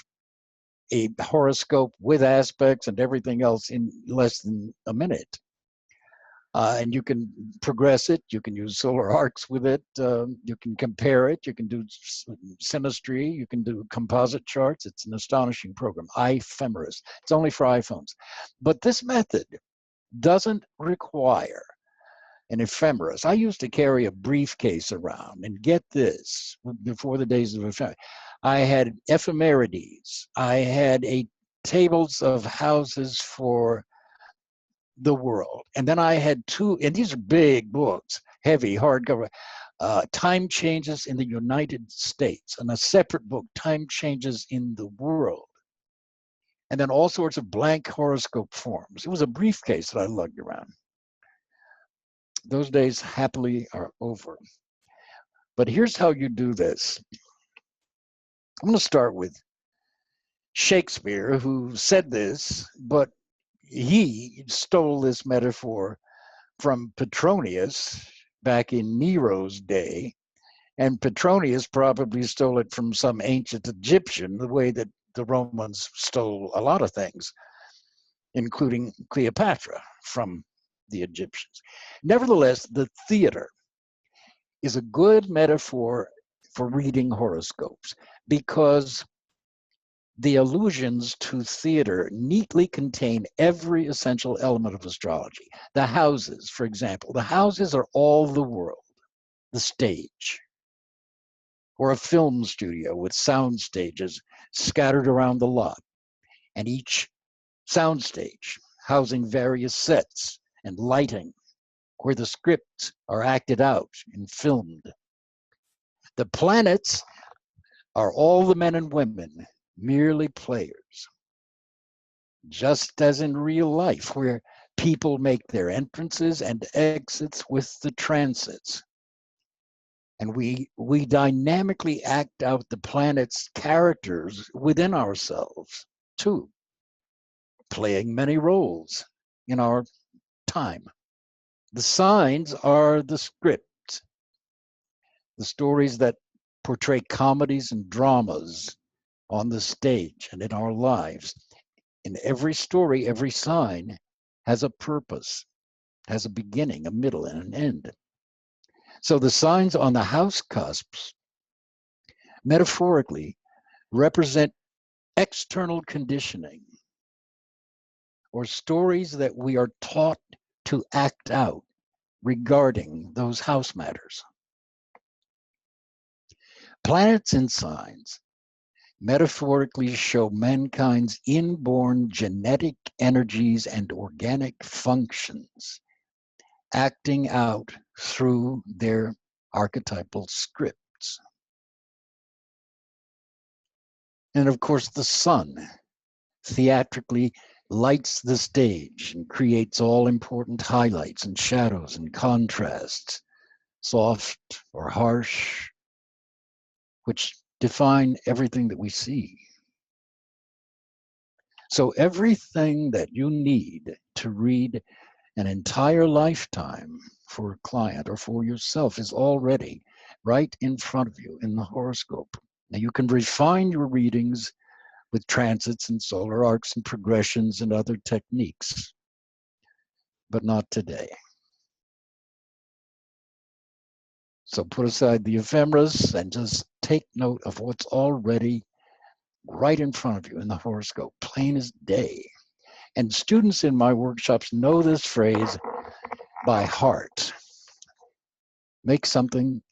A: a horoscope with aspects and everything else in less than a minute. And you can progress it. You can use solar arcs with it. You can compare it. You can do synastry. You can do composite charts. It's an astonishing program. Ephemeris. It's only for iPhones. But this method doesn't require an ephemeris. I used to carry a briefcase around, and get this, before the days of ephemeris, I had ephemerides. I had tables of houses for the world. And then I had two, and these are big books, heavy, hardcover, Time Changes in the United States, and a separate book, Time Changes in the World. And then all sorts of blank horoscope forms. It was a briefcase that I lugged around. Those days happily are over. But here's how you do this. I'm going to start with Shakespeare, who said this, but he stole this metaphor from Petronius back in Nero's day. And Petronius probably stole it from some ancient Egyptian, the way that the Romans stole a lot of things, including Cleopatra from the Egyptians. Nevertheless, the theater is a good metaphor for reading horoscopes because the allusions to theater neatly contain every essential element of astrology. The houses, for example, the houses are all the world, the stage, or a film studio with sound stages scattered around the lot, and each sound stage housing various sets and lighting where the scripts are acted out and filmed. The planets are all the men and women, merely players. Just as in real life, where people make their entrances and exits with the transits. And we dynamically act out the planet's characters within ourselves, too, playing many roles in our time. The signs are the script, the stories that portray comedies and dramas on the stage and in our lives. In every story, every sign has a purpose, has a beginning, a middle, and an end. So the signs on the house cusps, metaphorically, represent external conditioning or stories that we are taught to act out regarding those house matters. Planets and signs metaphorically show mankind's inborn genetic energies and organic functions acting out through their archetypal scripts. And of course, the sun theatrically lights the stage and creates all important highlights and shadows and contrasts, soft or harsh, which define everything that we see. So everything that you need to read an entire lifetime for a client or for yourself is already right in front of you in the horoscope. Now you can refine your readings with transits and solar arcs and progressions and other techniques, but not today. So put aside the ephemeris and just take note of what's already right in front of you in the horoscope, plain as day. And students in my workshops know this phrase by heart. Make something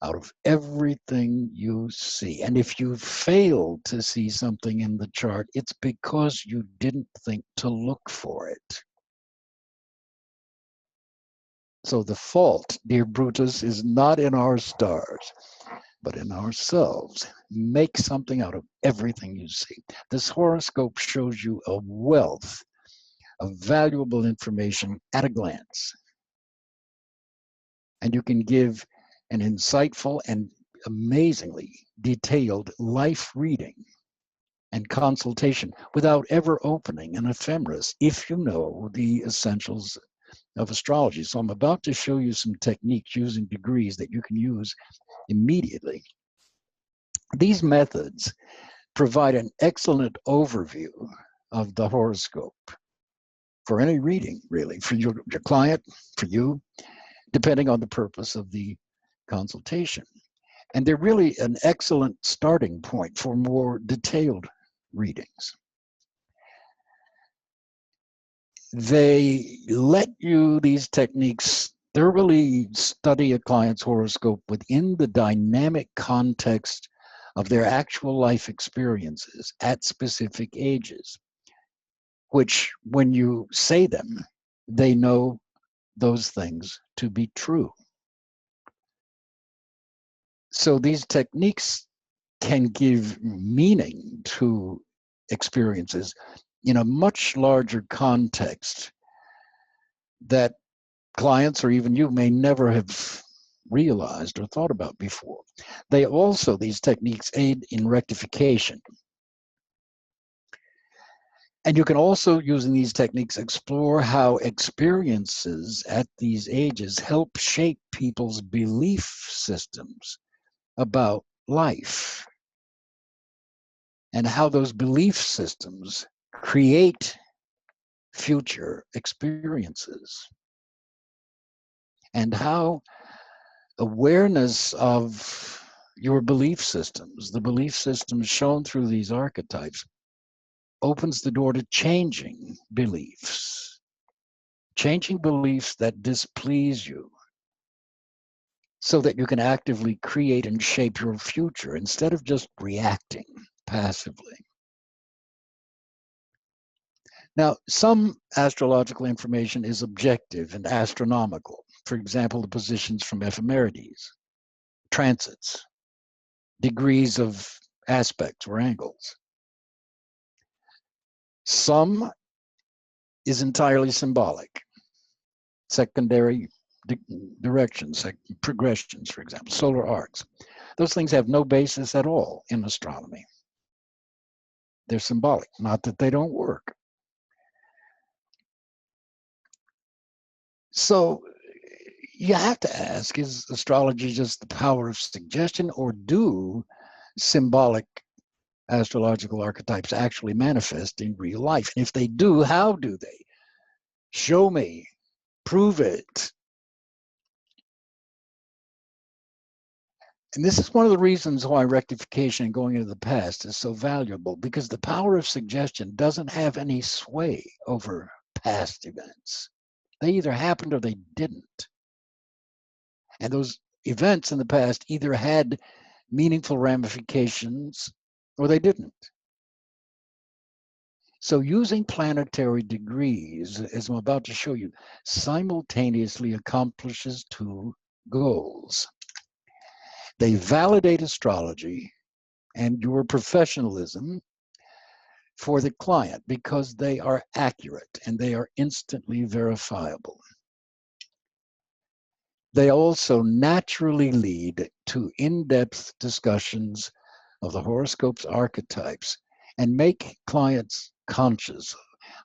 A: out of everything you see. And if you fail to see something in the chart, it's because you didn't think to look for it. So the fault, dear Brutus, is not in our stars, but in ourselves. Make something out of everything you see. This horoscope shows you a wealth of valuable information at a glance. And you can give an insightful and amazingly detailed life reading and consultation without ever opening an ephemeris if you know the essentials of astrology. So I'm about to show you some techniques using degrees that you can use immediately. These methods provide an excellent overview of the horoscope. for any reading, really, for your client, for you, depending on the purpose of the consultation. And they're really an excellent starting point for more detailed readings. They let you, these techniques, thoroughly study a client's horoscope within the dynamic context of their actual life experiences at specific ages, which, when you say them, they know those things to be true. So these techniques can give meaning to experiences in a much larger context that clients or even you may never have realized or thought about before. They also, these techniques aid in rectification. And you can also, using these techniques, explore how experiences at these ages help shape people's belief systems about life, and how those belief systems create future experiences, and how awareness of your belief systems, the belief systems shown through these archetypes, opens the door to changing beliefs that displease you, so that you can actively create and shape your future instead of just reacting passively. Now, some astrological information is objective and astronomical. For example, the positions from ephemerides, transits, degrees of aspects or angles. Some is entirely symbolic, secondary directions, progressions, for example, solar arcs. Those things have no basis at all in astronomy. They're symbolic, not that they don't work. So you have to ask, is astrology just the power of suggestion, or do symbolic astrological archetypes actually manifest in real life? And if they do, how do they? Show me, prove it. And this is one of the reasons why rectification and going into the past is so valuable, because the power of suggestion doesn't have any sway over past events. They either happened or they didn't. And those events in the past either had meaningful ramifications or they didn't. So using planetary degrees, as I'm about to show you, simultaneously accomplishes two goals. They validate astrology and your professionalism for the client because they are accurate and they are instantly verifiable. They also naturally lead to in-depth discussions of the horoscope's archetypes and make clients conscious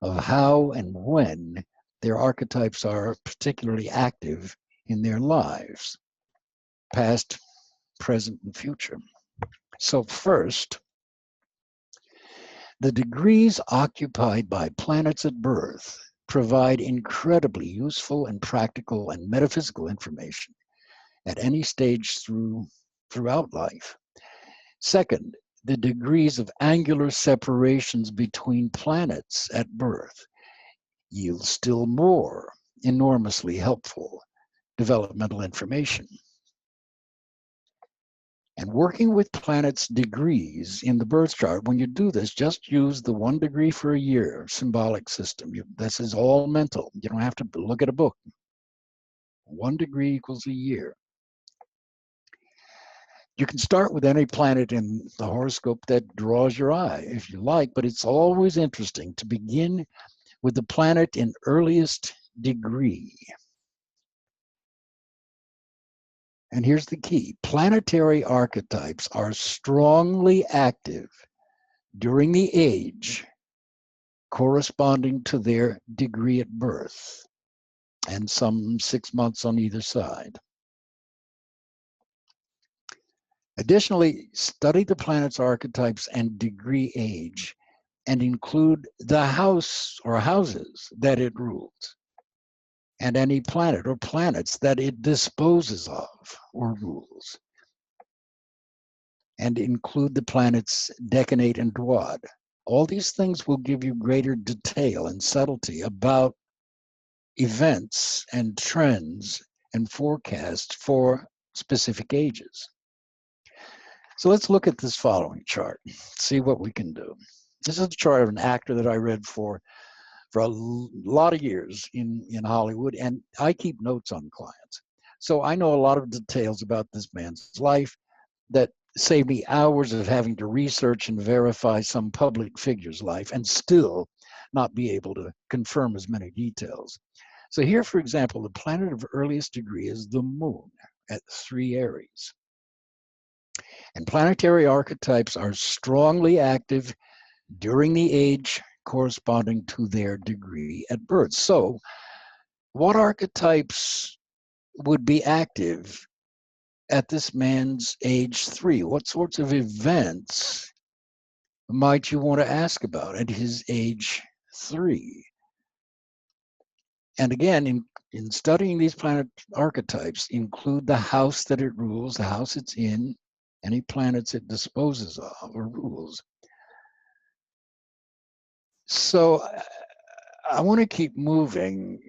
A: of how and when their archetypes are particularly active in their lives, past, present, and future. So first, the degrees occupied by planets at birth provide incredibly useful and practical and metaphysical information at any stage throughout life. Second, the degrees of angular separations between planets at birth yield still more enormously helpful developmental information. And working with planets' degrees in the birth chart, when you do this, just use the 1 degree for a year symbolic system. This is all mental. You don't have to look at a book. 1 degree equals a year. You can start with any planet in the horoscope that draws your eye, if you like, but it's always interesting to begin with the planet in earliest degree. And here's the key. Planetary archetypes are strongly active during the age corresponding to their degree at birth, and some 6 months on either side. Additionally, study the planet's archetypes and degree age and include the house or houses that it rules, and any planet or planets that it disposes of or rules, and include the planets decanate and duad. All these things will give you greater detail and subtlety about events and trends and forecasts for specific ages. So let's look at this following chart, see what we can do. This is a chart of an actor that I read for a lot of years in Hollywood, and I keep notes on clients. So I know a lot of details about this man's life that save me hours of having to research and verify some public figure's life and still not be able to confirm as many details. So here, for example, the planet of earliest degree is the moon at 3 Aries. And planetary archetypes are strongly active during the age corresponding to their degree at birth. So what archetypes would be active at this man's age 3? What sorts of events might you want to ask about at his age 3? And again, in studying these planet archetypes, include the house that it rules, the house it's in, any planets it disposes of or rules. So I want to keep moving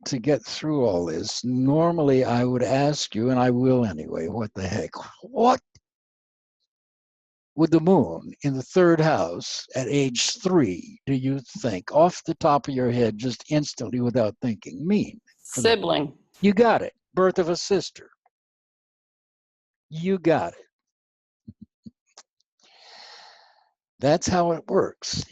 A: to get through all this. Normally, I would ask you, and I will anyway, what the heck? What would the moon in the 3rd house at age 3, do you think, off the top of your head, just instantly without thinking, mean?
C: Sibling.
A: You got it. Birth of a sister. You got it. That's how it works.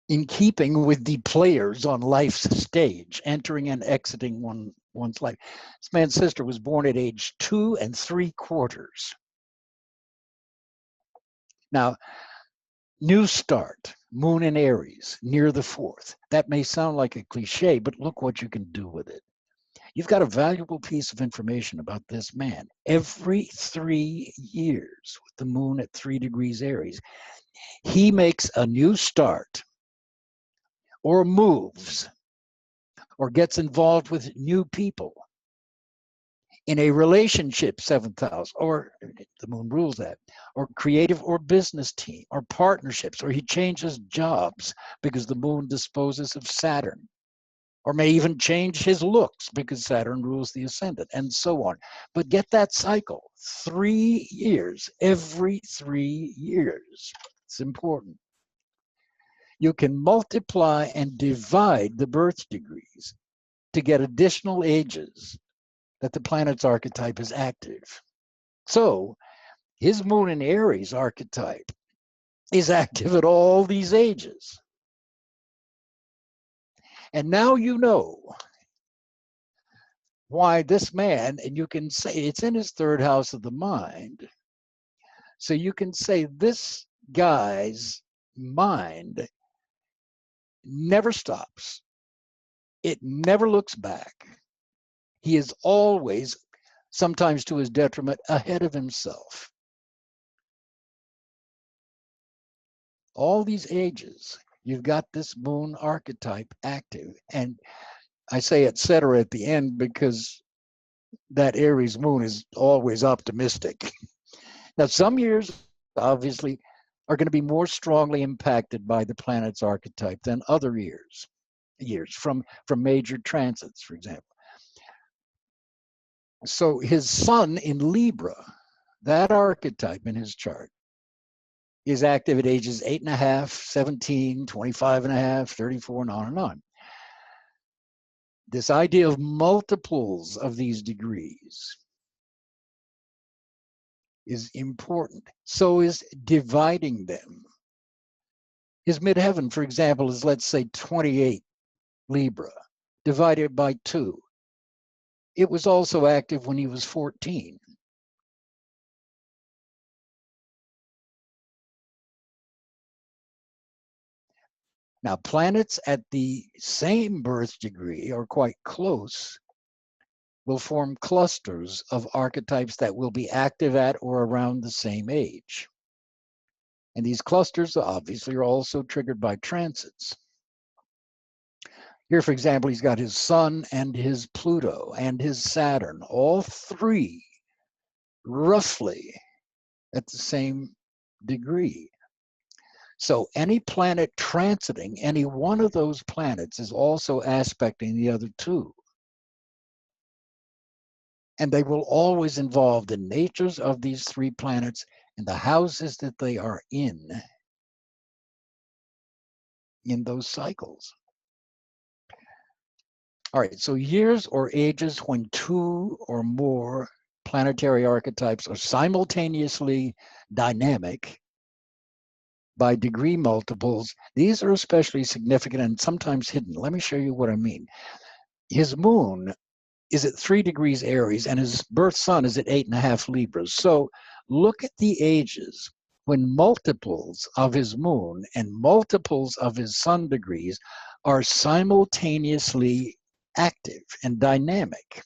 A: In keeping with the players on life's stage, entering and exiting one's life. This man's sister was born at age 2 3/4. Now, new start, moon in Aries, near the 4th. That may sound like a cliche, but look what you can do with it. You've got a valuable piece of information about this man. Every 3 years, with the moon at 3 degrees Aries, he makes a new start, or moves, or gets involved with new people in a relationship, 7th house, or the moon rules that, or creative or business team, or partnerships, or he changes jobs because the moon disposes of Saturn, or may even change his looks because Saturn rules the ascendant, and so on. But get that cycle, 3 years, every 3 years. It's important. You can multiply and divide the birth degrees to get additional ages that the planet's archetype is active. So his moon in Aries archetype is active at all these ages. And now you know why this man, and you can say it's in his 3rd house of the mind. So you can say this guy's mind never stops. It never looks back. He is always, sometimes to his detriment, ahead of himself. All these ages, you've got this moon archetype active. And I say et cetera at the end because that Aries moon is always optimistic. Now, some years, obviously, are going to be more strongly impacted by the planet's archetype than other years from major transits, for example. So his sun in Libra, that archetype in his chart, is active at ages 8.5, 17, 25.5, 34, and on and on. This idea of multiples of these degrees is important. So is dividing them. His midheaven, for example, is, let's say, 28 Libra, divided by 2. It was also active when he was 14. Now, planets at the same birth degree or quite close will form clusters of archetypes that will be active at or around the same age. And these clusters obviously are also triggered by transits. Here, for example, he's got his Sun and his Pluto and his Saturn, all three roughly at the same degree. So any planet transiting any one of those planets is also aspecting the other two. And they will always involve the natures of these three planets and the houses that they are in those cycles. All right, so years or ages when two or more planetary archetypes are simultaneously dynamic by degree multiples, these are especially significant and sometimes hidden. Let me show you what I mean. His moon is at 3 degrees Aries and his birth sun is at 8.5 Libras. So look at the ages when multiples of his moon and multiples of his sun degrees are simultaneously active and dynamic.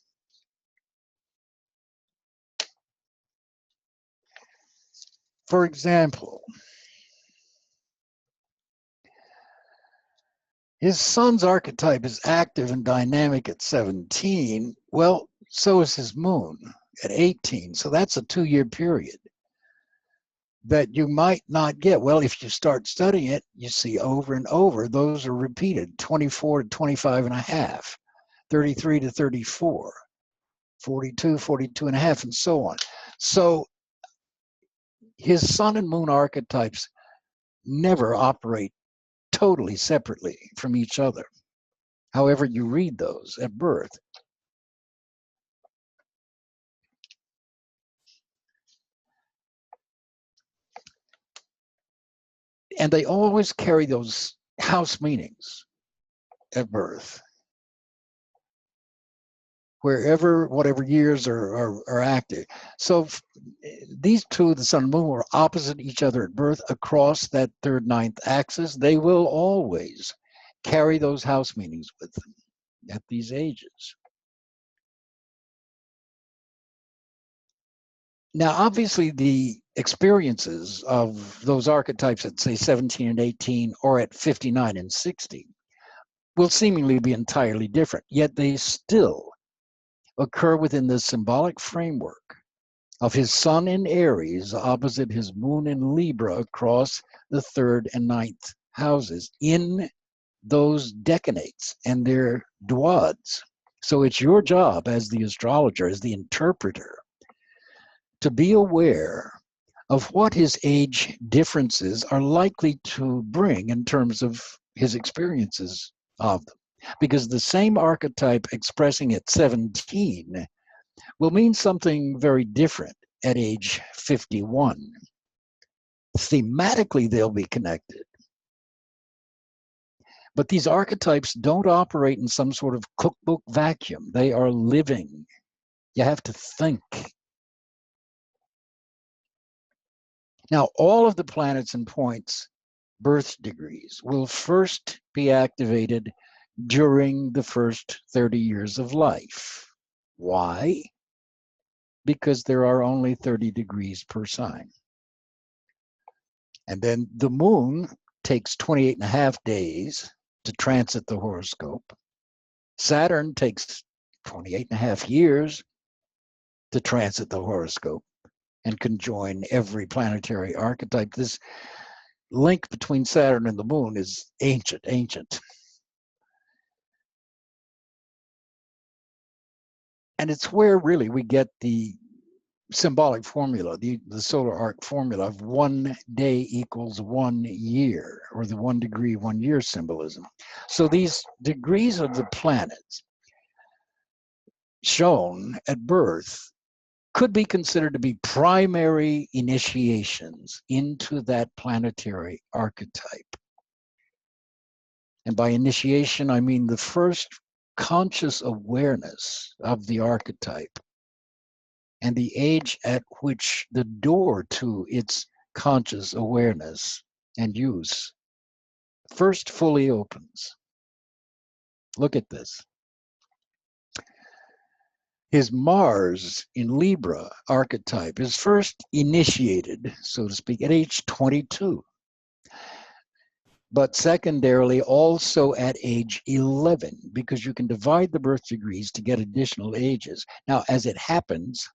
A: For example, his sun's archetype is active and dynamic at 17. Well, so is his moon at 18. So that's a 2-year period that you might not get. Well, if you start studying it, you see over and over, those are repeated, 24 to 25 and a half, 33 to 34, 42, 42 and a half, and so on. So his sun and moon archetypes never operate totally separately from each other. However you read those at birth. And they always carry those house meanings at birth. Wherever, whatever years are active. So these two, the sun and moon, are opposite each other at birth across that 3rd, 9th axis. They will always carry those house meanings with them at these ages. Now, obviously, the experiences of those archetypes at, say, 17 and 18 or at 59 and 60 will seemingly be entirely different, yet they still occur within the symbolic framework of his sun in Aries opposite his moon in Libra across the 3rd and 9th houses in those decanates and their duads. So it's your job as the astrologer, as the interpreter, to be aware of what his age differences are likely to bring in terms of his experiences of them. Because the same archetype expressing at 17 will mean something very different at age 51. Thematically, they'll be connected. But these archetypes don't operate in some sort of cookbook vacuum. They are living. You have to think. Now, all of the planets and points' birth degrees will first be activated during the first 30 years of life. Why? Because there are only 30 degrees per sign. And then the moon takes 28 and a half days to transit the horoscope. Saturn takes 28 and a half years to transit the horoscope and conjoin every planetary archetype. This link between Saturn and the moon is ancient. And it's where really we get the symbolic formula, the solar arc formula of 1 day equals 1 year, or the 1 degree, 1 year symbolism. So these degrees of the planets shown at birth could be considered to be primary initiations into that planetary archetype. And by initiation, I mean the first conscious awareness of the archetype and the age at which the door to its conscious awareness and use first fully opens. Look at this. His Mars in Libra archetype is first initiated, so to speak, at age 22, but secondarily also at age 11, because you can divide the birth degrees to get additional ages. Now, as it happens,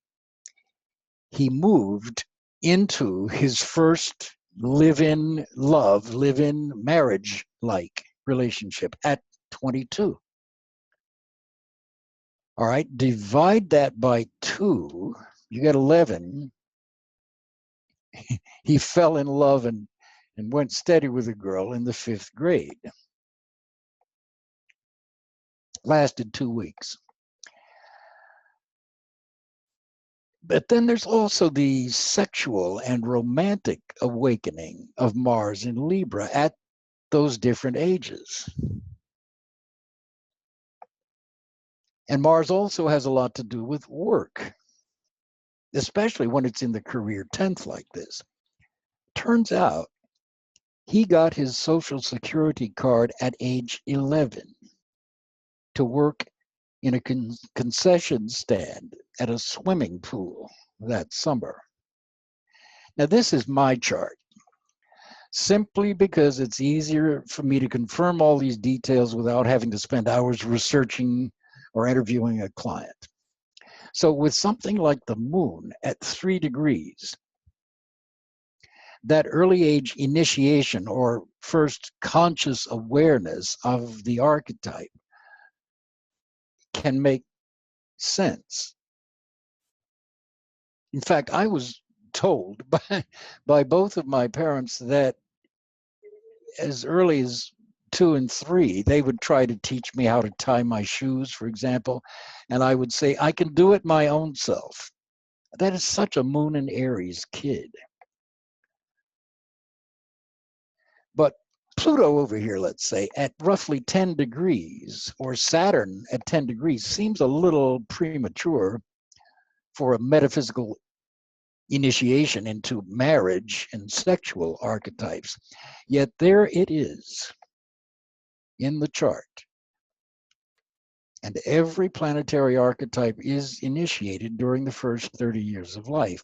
A: he moved into his first live-in love, live-in marriage-like relationship at 22. All right, divide that by 2, you get 11. He fell in love and went steady with a girl in the 5th grade. Lasted 2 weeks. But then there's also the sexual and romantic awakening of Mars in Libra at those different ages. And Mars also has a lot to do with work, especially when it's in the career 10th like this. Turns out he got his Social Security card at age 11 to work in a concession stand at a swimming pool that summer. Now, this is my chart, simply because it's easier for me to confirm all these details without having to spend hours researching or interviewing a client. So with something like the moon at 3 degrees, that early age initiation or first conscious awareness of the archetype can make sense. In fact, I was told by both of my parents that as early as 2 and 3, they would try to teach me how to tie my shoes, for example, and I would say, I can do it my own self. That is such a Moon and Aries kid. But Pluto over here, let's say, at roughly 10 degrees, or Saturn at 10 degrees, seems a little premature for a metaphysical initiation into marriage and sexual archetypes. Yet there it is in the chart. And every planetary archetype is initiated during the first 30 years of life.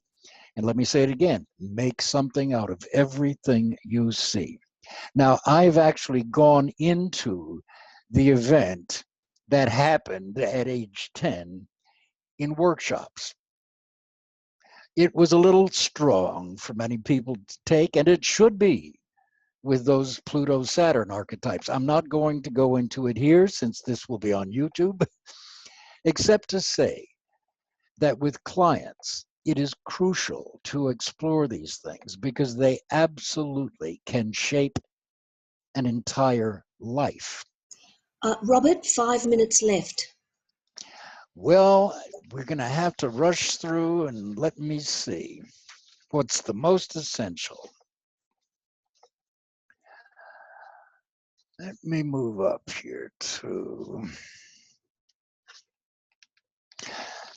A: And let me say it again, make something out of everything you see. Now, I've actually gone into the event that happened at age 10 in workshops. It was a little strong for many people to take, and it should be with those Pluto-Saturn archetypes. I'm not going to go into it here since this will be on YouTube, except to say that with clients, it is crucial to explore these things because they absolutely can shape an entire life.
B: Robert, 5 minutes left.
A: Well, we're going to have to rush through and let me see what's the most essential. Let me move up here too.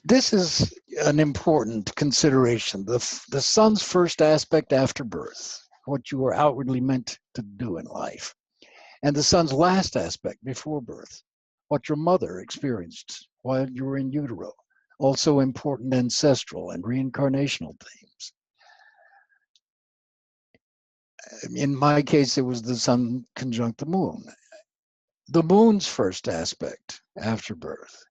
A: This is an important consideration. The sun's first aspect after birth, what you are outwardly meant to do in life, and the sun's last aspect before birth, what your mother experienced while you were in utero. Also important ancestral and reincarnational themes. In my case, it was the sun conjunct the moon. The moon's first aspect after birth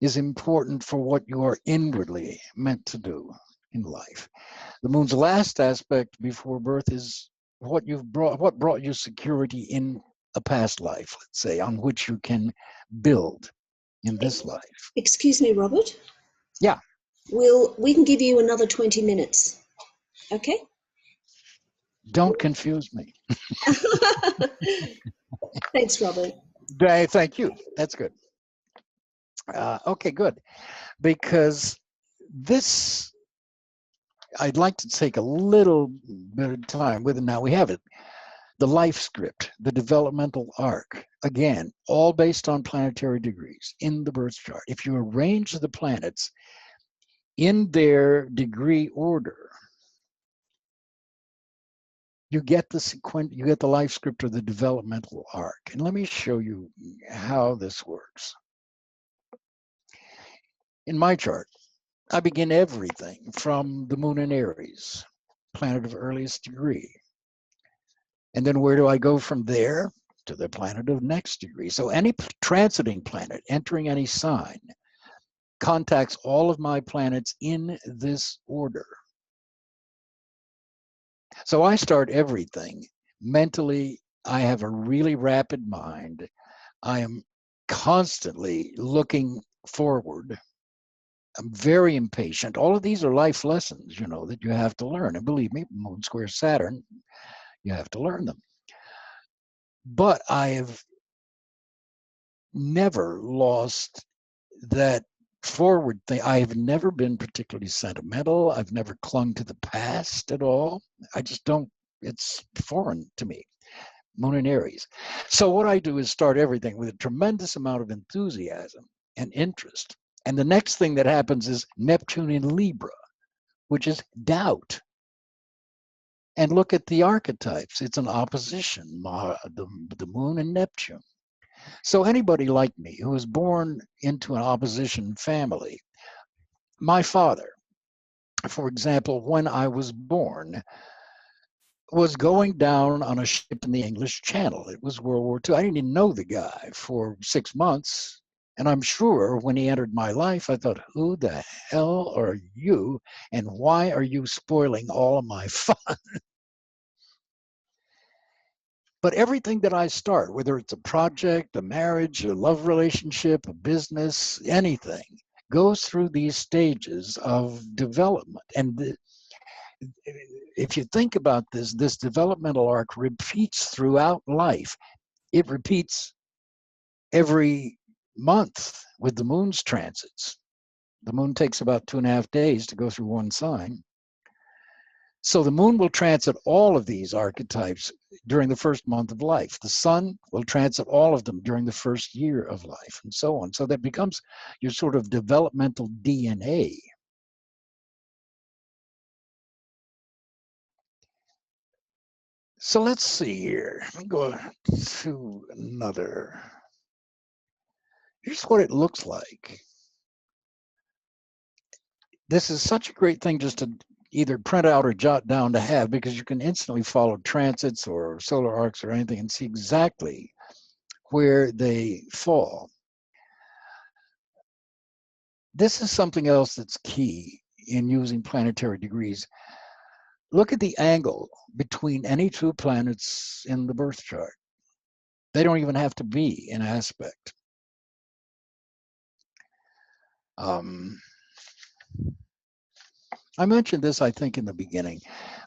A: is important for what you are inwardly meant to do in life. The moon's last aspect before birth is what brought you security in a past life, let's say, on which you can build in this life.
B: Excuse me, Robert.
A: Yeah.
B: We can give you another 20 minutes. Okay?
A: Don't confuse me.
B: Thanks, Robert.
A: Thank you. That's good. Okay, good. Because this, I'd like to take a little bit of time with it. Now we have it. The life script, the developmental arc, again, all based on planetary degrees in the birth chart. If you arrange the planets in their degree order, you get the life script or the developmental arc. And let me show you how this works. In my chart, I begin everything from the moon in Aries, planet of earliest degree. And then where do I go from there? To the planet of next degree. So any transiting planet entering any sign contacts all of my planets in this order. So I start everything mentally. I have a really rapid mind. I am constantly looking forward. I'm very impatient. All of these are life lessons, you know, that you have to learn. And believe me, Moon square Saturn, you have to learn them. But I have never lost that forward thing. I've never been particularly sentimental. I've never clung to the past at all. I just don't, it's foreign to me. Moon in Aries. So what I do is start everything with a tremendous amount of enthusiasm and interest. And the next thing that happens is Neptune in Libra, which is doubt. And look at the archetypes. It's an opposition, the moon and Neptune. So anybody like me who was born into an opposition family, my father, for example, when I was born, was going down on a ship in the English Channel. It was World War II. I didn't even know the guy for 6 months. And I'm sure when he entered my life, I thought, who the hell are you? And why are you spoiling all of my fun? But everything that I start, whether it's a project, a marriage, a love relationship, a business, anything, goes through these stages of development. And if you think about this developmental arc repeats throughout life. It repeats every month with the moon's transits. The moon takes about 2.5 days to go through one sign. So the moon will transit all of these archetypes during the first month of life. The sun will transit all of them during the first year of life, and so on. So that becomes your sort of developmental DNA. So let's see here. Let me go to another. Here's what it looks like. This is such a great thing just to either print out or jot down to have, because you can instantly follow transits or solar arcs or anything and see exactly where they fall. This is something else that's key in using planetary degrees. Look at the angle between any two planets in the birth chart. They don't even have to be in aspect. I mentioned this, I think, in the beginning,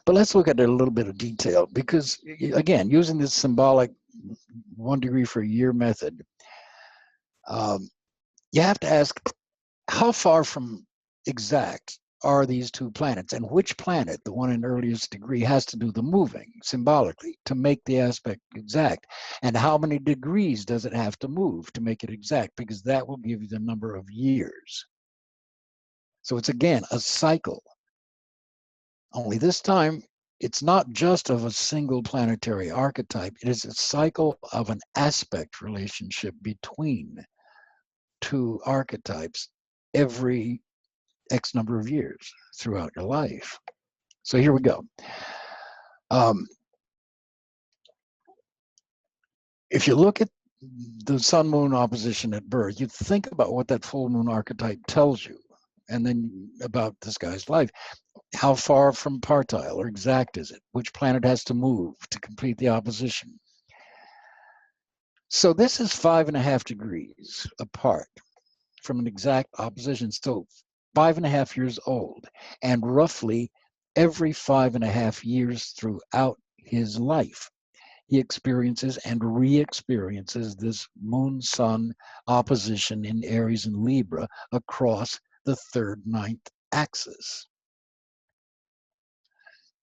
A: but let's look at it a little bit of detail, because, again, using this symbolic 1 degree for a year method, you have to ask, how far from exact are these two planets, and which planet, the one in earliest degree, has to do the moving symbolically to make the aspect exact, and how many degrees does it have to move to make it exact, because that will give you the number of years. So it's, again, a cycle. Only this time, it's not just of a single planetary archetype. It is a cycle of an aspect relationship between two archetypes every X number of years throughout your life. So here we go. If you look at the sun-moon opposition at birth, you think about what that full moon archetype tells you, and then about this guy's life. How far from partile or exact is it? Which planet has to move to complete the opposition? So this is 5.5 degrees apart from an exact opposition. So 5.5 years old, and roughly every 5.5 years throughout his life, he experiences and re-experiences this moon-sun opposition in Aries and Libra across the 3rd, 9th axis.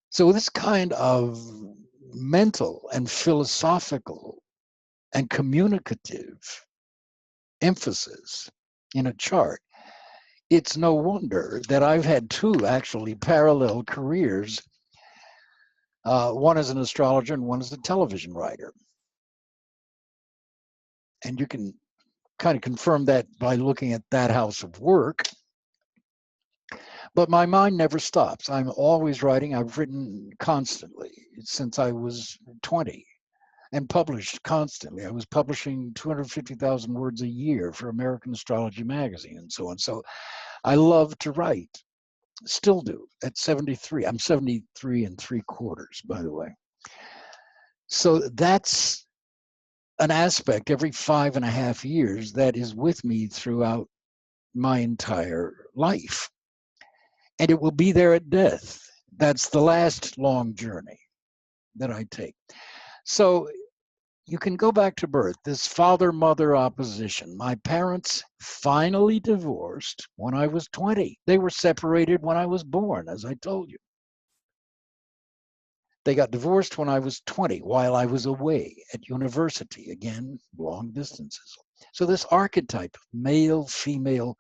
A: So this kind of mental and philosophical and communicative emphasis in a chart, it's no wonder that I've had 2 actually parallel careers. One as an astrologer and one as a television writer. And you can kind of confirm that by looking at that house of work. But my mind never stops. I'm always writing. I've written constantly since I was 20 and published constantly. I was publishing 250,000 words a year for American Astrology Magazine and so on. So I love to write, still do at 73. I'm 73 and 3/4, by the way. So that's an aspect every 5.5 years that is with me throughout my entire life. And it will be there at death. That's the last long journey that I take. So you can go back to birth, this father-mother opposition. My parents finally divorced when I was 20. They were separated when I was born, as I told you. They got divorced when I was 20, while I was away at university, again, long distances. So this archetype of male-female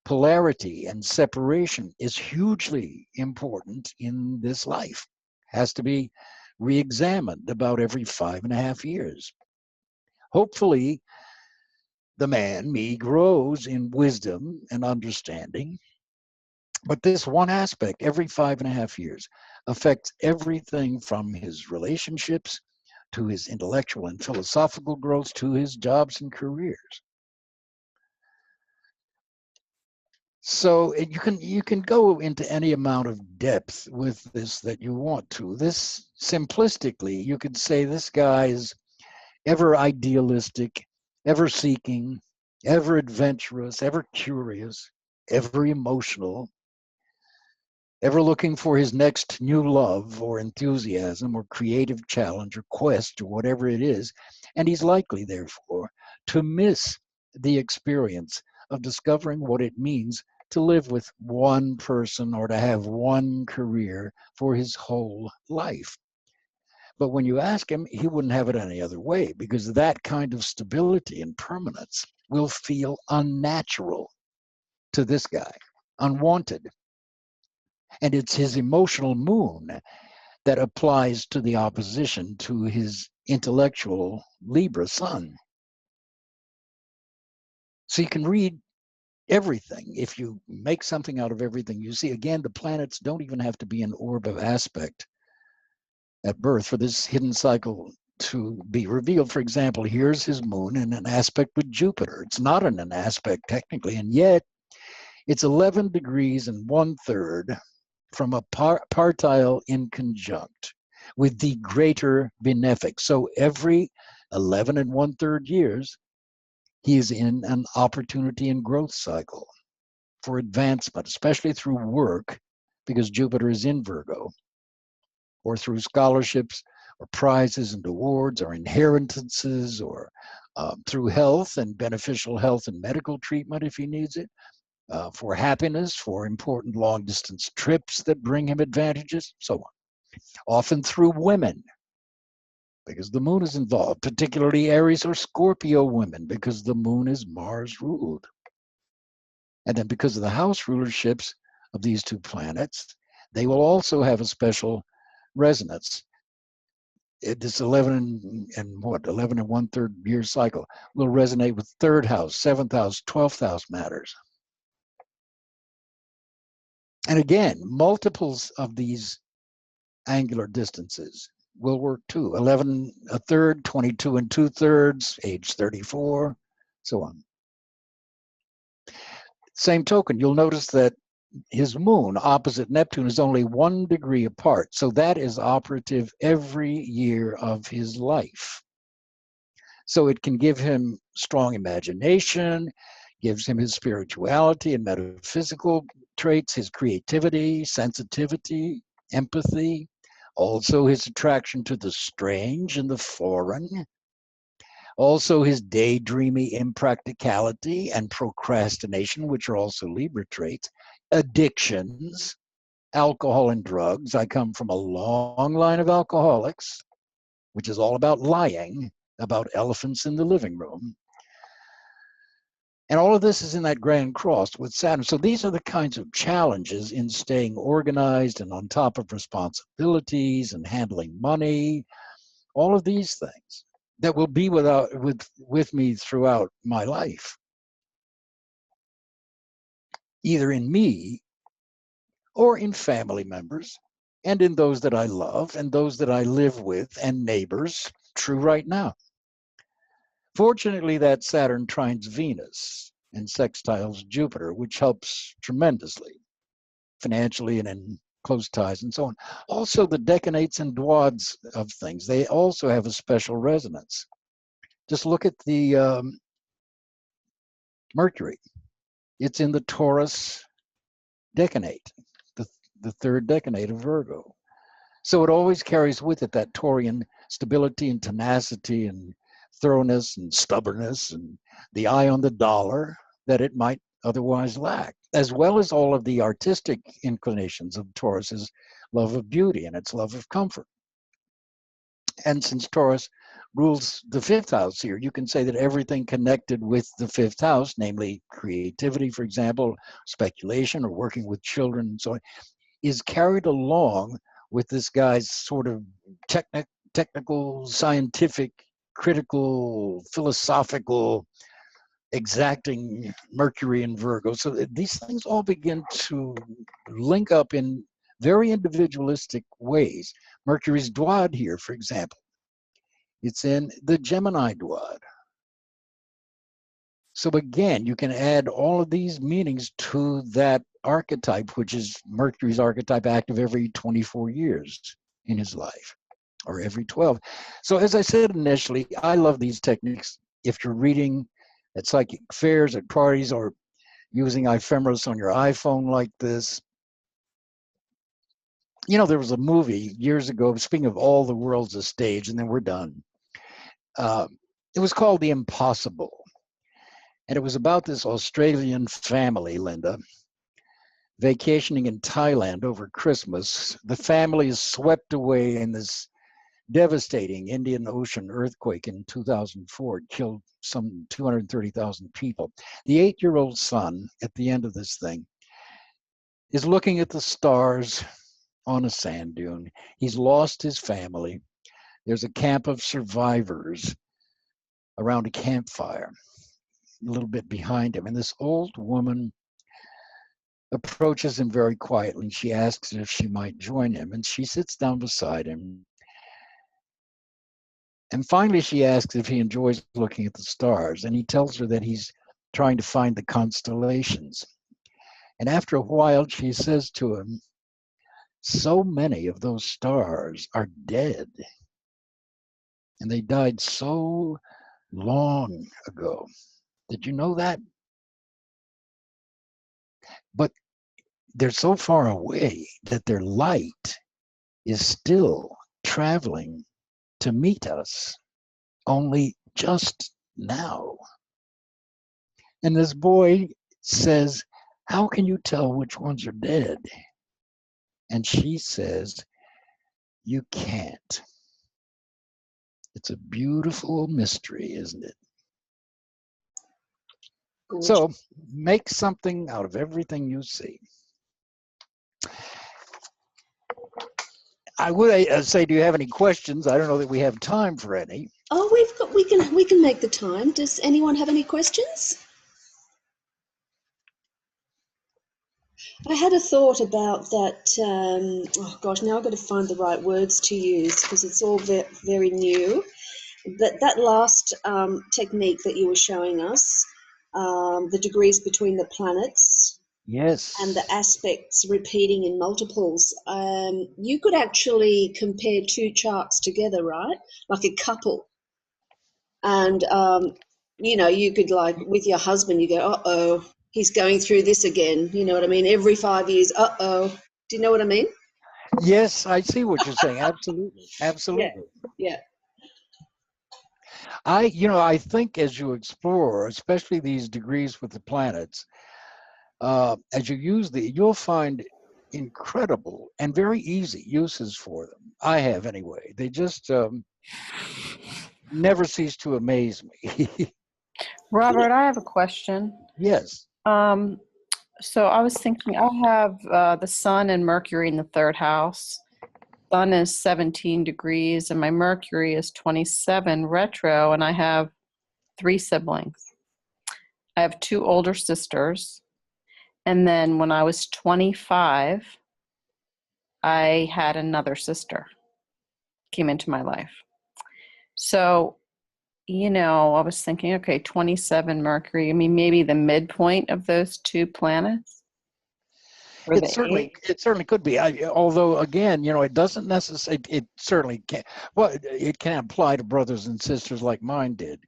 A: polarity and separation is hugely important in this life. Has to be re-examined about every 5.5 years. Hopefully, the man, me, grows in wisdom and understanding. But this one aspect, every 5.5 years, affects everything from his relationships to his intellectual and philosophical growth to his jobs and careers. So you can go into any amount of depth with this that you want to. This simplistically, you could say this guy is ever idealistic, ever seeking, ever adventurous, ever curious, ever emotional, ever looking for his next new love or enthusiasm or creative challenge or quest or whatever it is. And he's likely, therefore, to miss the experience of discovering what it means to live with one person or to have one career for his whole life. But when you ask him, he wouldn't have it any other way, because that kind of stability and permanence will feel unnatural to this guy, unwanted. And it's his emotional moon that applies to the opposition to his intellectual Libra sun. So you can read everything if you make something out of everything you see. Again, the planets don't even have to be an orb of aspect at birth for this hidden cycle to be revealed. For example, here's his moon in an aspect with Jupiter. It's not in an aspect technically, and yet it's 11 degrees and 1/3 from a partile in conjunct with the greater benefic. So every 11 and 1/3 years, he is in an opportunity and growth cycle for advancement, especially through work, because Jupiter is in Virgo, or through scholarships or prizes and awards or inheritances, or through health and beneficial health and medical treatment if he needs it, for happiness, for important long distance trips that bring him advantages, so on. Often through women, because the moon is involved, particularly Aries or Scorpio women, because the moon is Mars ruled. And then because of the house rulerships of these two planets, they will also have a special resonance. This 11 and 1/3 year cycle will resonate with 3rd house, 7th house, 12th house matters. And again, multiples of these angular distances will work too. 11 1/3, 22 2/3, age 34, so on. Same token, you'll notice that his moon opposite Neptune is only 1 degree apart. So that is operative every year of his life. So it can give him strong imagination, gives him his spirituality and metaphysical traits, his creativity, sensitivity, empathy, also his attraction to the strange and the foreign, also his daydreamy impracticality and procrastination, which are also Libra traits, addictions, alcohol and drugs. I come from a long line of alcoholics, which is all about lying, about elephants in the living room. And all of this is in that grand cross with Saturn. So these are the kinds of challenges in staying organized and on top of responsibilities and handling money, all of these things that will be with me throughout my life, either in me or in family members, and in those that I love and those that I live with and neighbors. True right now. Fortunately, that Saturn trines Venus and sextiles Jupiter, which helps tremendously financially and in close ties and so on. Also, the decanates and dwads of things, they also have a special resonance. Just look at the Mercury. It's in the Taurus decanate, the, the third decanate of Virgo. So it always carries with it that Taurian stability and tenacity and thoroughness and stubbornness and the eye on the dollar that it might otherwise lack, as well as all of the artistic inclinations of Taurus's love of beauty and its love of comfort. And since Taurus rules the fifth house here, you can say that everything connected with the fifth house, namely creativity, for example, speculation or working with children and so on, is carried along with this guy's sort of technical, scientific, critical, philosophical, exacting Mercury and Virgo. So these things all begin to link up in very individualistic ways. Mercury's dwad here, for example, it's in the Gemini dwad. So again, you can add all of these meanings to that archetype, which is Mercury's archetype active every 24 years in his life, or every 12. So as I said initially, I love these techniques. If you're reading at psychic fairs, at parties, or using ephemeris on your iPhone like this. You know, there was a movie years ago, speaking of all the world's a stage, and then we're done. It was called The Impossible. And it was about this Australian family, Linda, vacationing in Thailand over Christmas. The family is swept away in this devastating Indian Ocean earthquake in 2004. It killed some 230,000 people. The 8-year-old son, at the end of this thing, is looking at the stars on a sand dune. He's lost his family. There's a camp of survivors around a campfire, a little bit behind him. And this old woman approaches him very quietly. And she asks if she might join him. And she sits down beside him. And finally, she asks if he enjoys looking at the stars. And he tells her that he's trying to find the constellations. And after a while, she says to him, so many of those stars are dead. And they died so long ago. Did you know that? But they're so far away that their light is still traveling to meet us, only just now. And this boy says, how can you tell which ones are dead? And she says, you can't. It's a beautiful mystery, isn't it?
B: Gorgeous.
A: So make something out of everything you see. I would say, do you have any questions? I don't know that we have time for any.
B: Oh, we can make the time. Does anyone have any questions? I had a thought about that. Oh gosh, now I've got to find the right words to use because it's all very new. But that last technique that you were showing us, the degrees between the planets.
A: Yes.
B: And the aspects repeating in multiples. You could actually compare two charts together, right? Like a couple. And, you know, you could like with your husband, you go, uh-oh, he's going through this again. You know what I mean? Every 5 years, uh-oh. Do you know what I mean?
A: Yes, I see what you're saying. Absolutely. Absolutely.
B: Yeah.
A: I think as you explore, especially these degrees with the planets, as you use you'll find incredible and very easy uses for them. I have anyway. They just never cease to amaze me.
C: Robert, I have a question.
A: Yes.
C: So I was thinking, I have the Sun and Mercury in the third house. Sun is 17 degrees and my Mercury is 27 retro, and I have 3 siblings. I have 2 older sisters. And then when I was 25, I had another sister came into my life. So, I was thinking, okay, 27 Mercury. I mean, maybe the midpoint of those two planets. Or
A: It certainly could be. Although, again, it doesn't necessarily. It certainly can. Well, it can apply to brothers and sisters like mine did.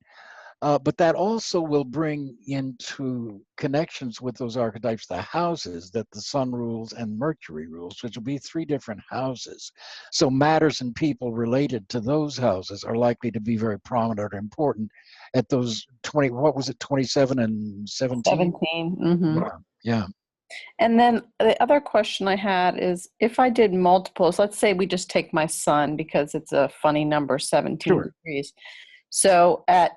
A: But that also will bring into connections with those archetypes the houses that the Sun rules and Mercury rules, which will be 3 different houses. So matters and people related to those houses are likely to be very prominent or important at those 27 and 17?
C: 17. Mm-hmm.
A: Yeah.
C: And then the other question I had is, if I did multiples, let's say we just take my sun because it's a funny number, 17
A: Sure.
C: degrees. So at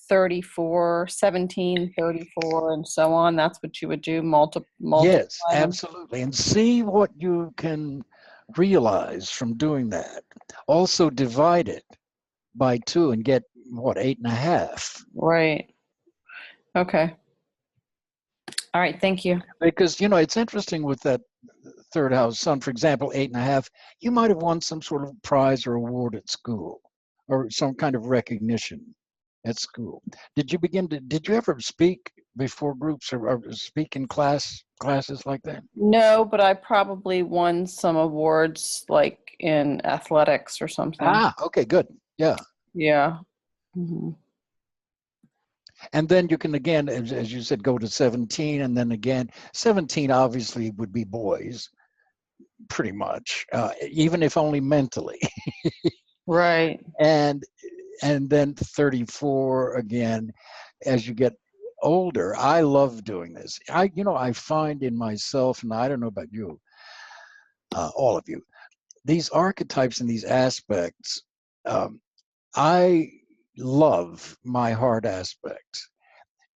C: 34, 17, 34, and so on, that's what you would do, multiply
A: Yes,
C: them?
A: absolutely. And see what you can realize from doing that. Also divide it by 2 and get, 8.5.
C: Right. Okay. All right, thank you.
A: Because, it's interesting with that 3rd house sun, for example, 8.5, you might have won some sort of prize or award at school or some kind of recognition at school. Did you ever speak before groups or speak in classes like that?
C: No, but I probably won some awards like in athletics or something.
A: Okay, good. Yeah.
C: Yeah. Mm-hmm.
A: And then you can, again, as you said, go to 17, and then again, 17 obviously would be boys, pretty much, even if only mentally.
C: Right.
A: And then 34 again, as you get older. I love doing this. I find in myself, and I don't know about you, all of you, these archetypes and these aspects, I love my heart aspect.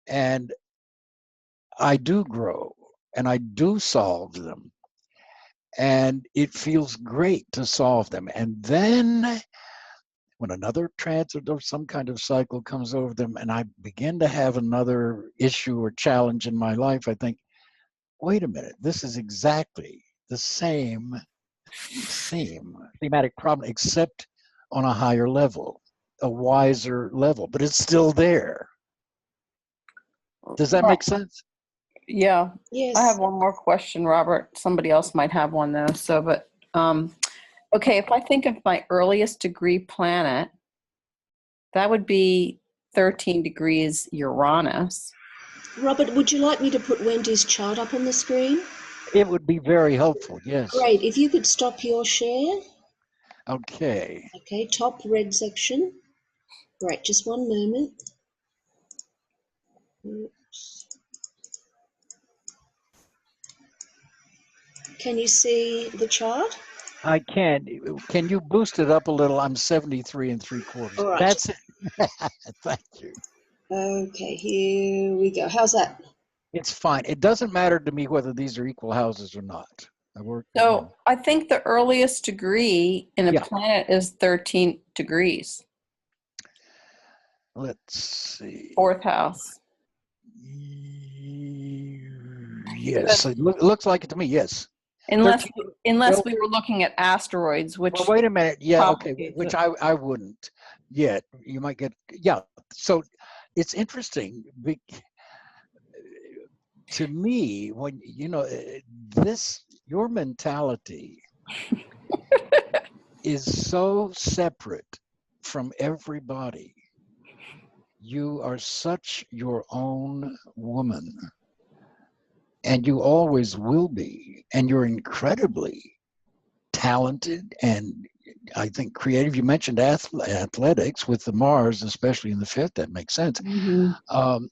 A: And I do grow and I do solve them. And it feels great to solve them. And then when another transit or some kind of cycle comes over them and I begin to have another issue or challenge in my life, I think, wait a minute, this is exactly the same thematic problem, except on a higher level, a wiser level, but it's still there. Does that make sense?
C: Yeah.
B: Yes.
C: I have one more question, Robert. Somebody else might have one though. So, but okay, if I think of my earliest degree planet, that would be 13 degrees Uranus.
B: Robert, would you like me to put Wendy's chart up on the screen?
A: It would be very helpful, yes.
B: Great. If you could stop your share.
A: Okay.
B: Okay, top red section. Great, just one moment. Oops. Can you see the chart?
A: I can. Can you boost it up a little? I'm 73 3/4.
B: All right.
A: That's it. Thank you.
B: Okay, here we go. How's that?
A: It's fine. It doesn't matter to me whether these are equal houses or not.
C: So I think the earliest degree in a planet is 13 degrees.
A: Let's see.
C: 4th house.
A: Yes, it looks like it to me, yes.
C: Unless we were looking at asteroids, which...
A: Well, wait a minute. Yeah, okay, which I wouldn't yet. You might get... Yeah, so it's interesting. To me, when, your mentality is so separate from everybody. You are such your own woman. And you always will be. And you're incredibly talented and I think creative. You mentioned athletics with the Mars, especially in the 5th. That makes sense.
C: Mm-hmm.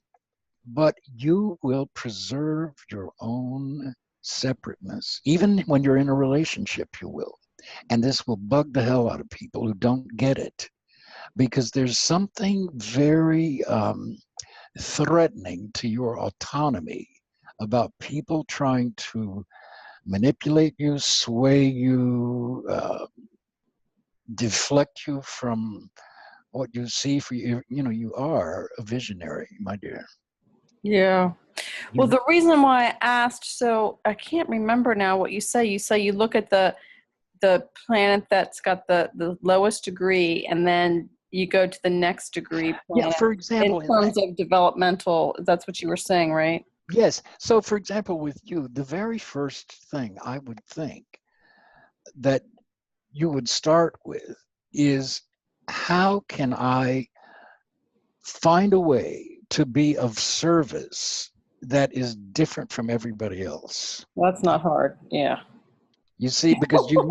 A: But you will preserve your own separateness. Even when you're in a relationship, you will. And this will bug the hell out of people who don't get it. Because there's something very threatening to your autonomy about people trying to manipulate you, sway you, deflect you from what you see for you. You are a visionary, my dear.
C: Yeah. Well, the reason why I asked, so I can't remember now what you say. You say you look at the the planet that's got the lowest degree, and then you go to the next degree planet.
A: Yeah, for example,
C: in terms of developmental, that's what you were saying, right?
A: yes. So, for example, with you, the very first thing I would think that you would start with is, how can I find a way to be of service that is different from everybody else?
C: That's not hard. Yeah.
A: You see, because you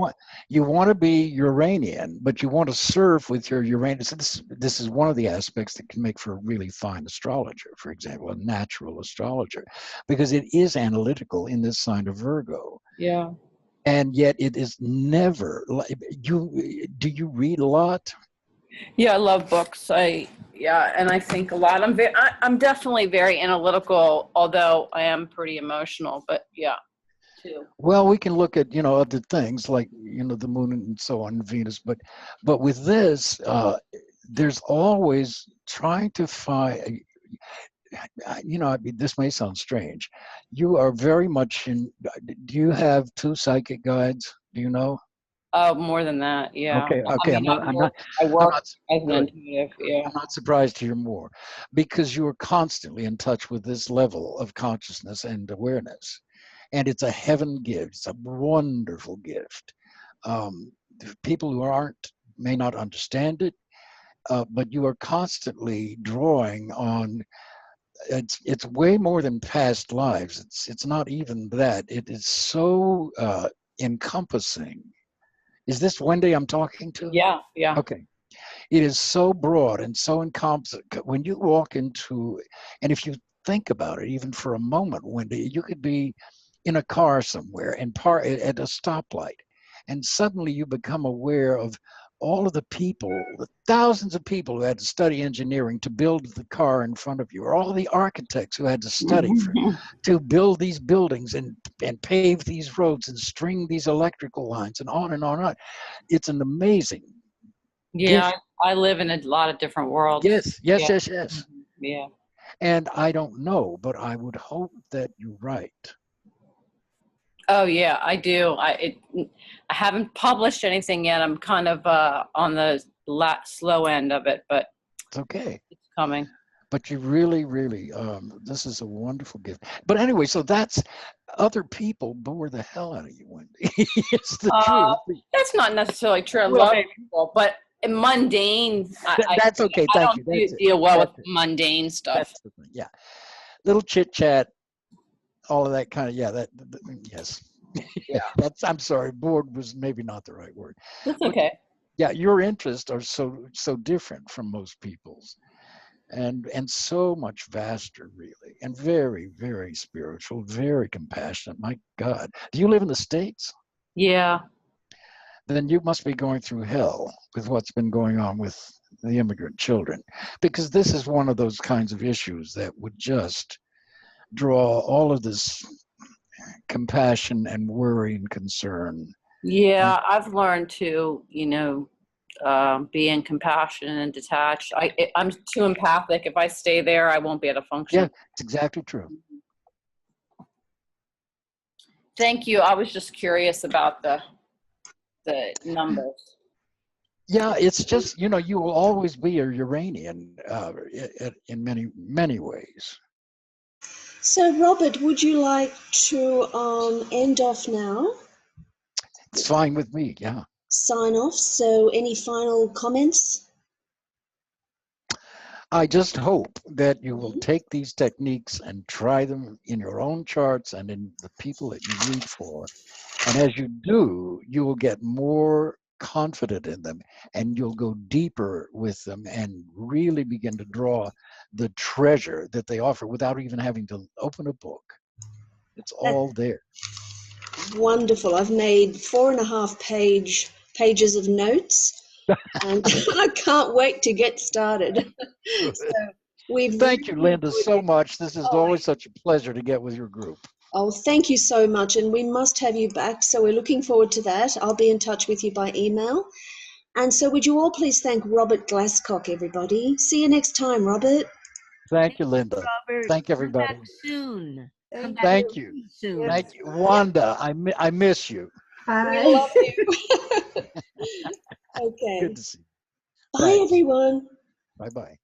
A: want to be Uranian, but you want to serve with your Uranian. So this is one of the aspects that can make for a really fine astrologer, for example, a natural astrologer, because it is analytical in this sign of Virgo.
C: Yeah.
A: And yet it is never do you read a lot?
C: Yeah, I love books. And I think a lot. I'm definitely very analytical, although I am pretty emotional, but yeah, too.
A: Well, we can look at, other things like, the moon and so on, Venus, but with this, there's always trying to find, this may sound strange. You are very much do you have 2 psychic guides? Do you know?
C: Oh, more than that, yeah.
A: Okay.
C: I work as an intuitive, yeah.
A: I'm not surprised to hear more, because you are constantly in touch with this level of consciousness and awareness. And it's a heaven gift. It's a wonderful gift. People who may not understand it, but you are constantly drawing on. It's way more than past lives. It's not even that. It is so encompassing. Is this Wendy I'm talking to?
C: Yeah, yeah.
A: Okay. It is so broad and so encompassing. When you walk into, and if you think about it, even for a moment, Wendy, you could be in a car somewhere and park at a stoplight, and suddenly you become aware of all of the people, the thousands of people who had to study engineering to build the car in front of you, or all the architects who had to study to build these buildings and pave these roads and string these electrical lines and on and on and on. It's an amazing.
C: Yeah, I live in a lot of different worlds.
A: Yes.
C: Yeah.
A: And I don't know, but I would hope that you're right.
C: Oh yeah, I do. I haven't published anything yet. I'm kind of on the slow end of it, but
A: it's okay.
C: It's coming.
A: But you really, really, this is a wonderful gift. But anyway, so that's, other people bore the hell out of you, Wendy. It's the truth.
C: That's not necessarily true. I
A: Well,
C: love people, but mundane.
A: That's okay.
C: I
A: Thank
C: don't
A: you.
C: deal well with mundane stuff.
A: That's the thing. Yeah, little chit chat, all of that kind of. Yeah, yes. Yeah. I'm sorry. Bored was maybe not the right word.
C: That's okay.
A: Yeah, your interests are so different from most people's, and so much vaster, really, and very, very spiritual, very compassionate. My God, do you live in the States?
C: Yeah.
A: Then you must be going through hell with what's been going on with the immigrant children, because this is one of those kinds of issues that would just draw all of this compassion and worry and concern.
C: Yeah, I've learned to, being compassionate and detached. I'm too empathic. If I stay there, I won't be able to function.
A: Yeah, it's exactly true.
C: Thank you. I was just curious about the numbers.
A: Yeah, it's just, you will always be a Uranian in many, many ways.
B: So, Robert, would you like to end off now?
A: It's fine with me, yeah.
B: Sign off. So, any final comments?
A: I just hope that you will take these techniques and try them in your own charts and in the people that you read for. And as you do, you will get more confident in them, and you'll go deeper with them and really begin to draw the treasure that they offer without even having to open a book. It's all there.
B: Wonderful. I've made 4.5 pages of notes, and I can't wait to get started.
A: Thank you, Linda, so much. This is always such a pleasure to get with your group.
B: Oh, thank you so much, and we must have you back, so we're looking forward to that. I'll be in touch with you by email. And so would you all please thank Robert Glasscock, everybody. See you next time, Robert.
A: Thank you, Linda.
D: Robert.
A: Thank everybody.
D: Come back soon.
A: Thank you.
D: Soon.
A: Thank you. Wanda, I miss you.
B: We
D: Bye.
B: love you. Okay.
A: Good to see you.
B: Bye,
A: Thanks.
B: everyone.
A: Bye-bye.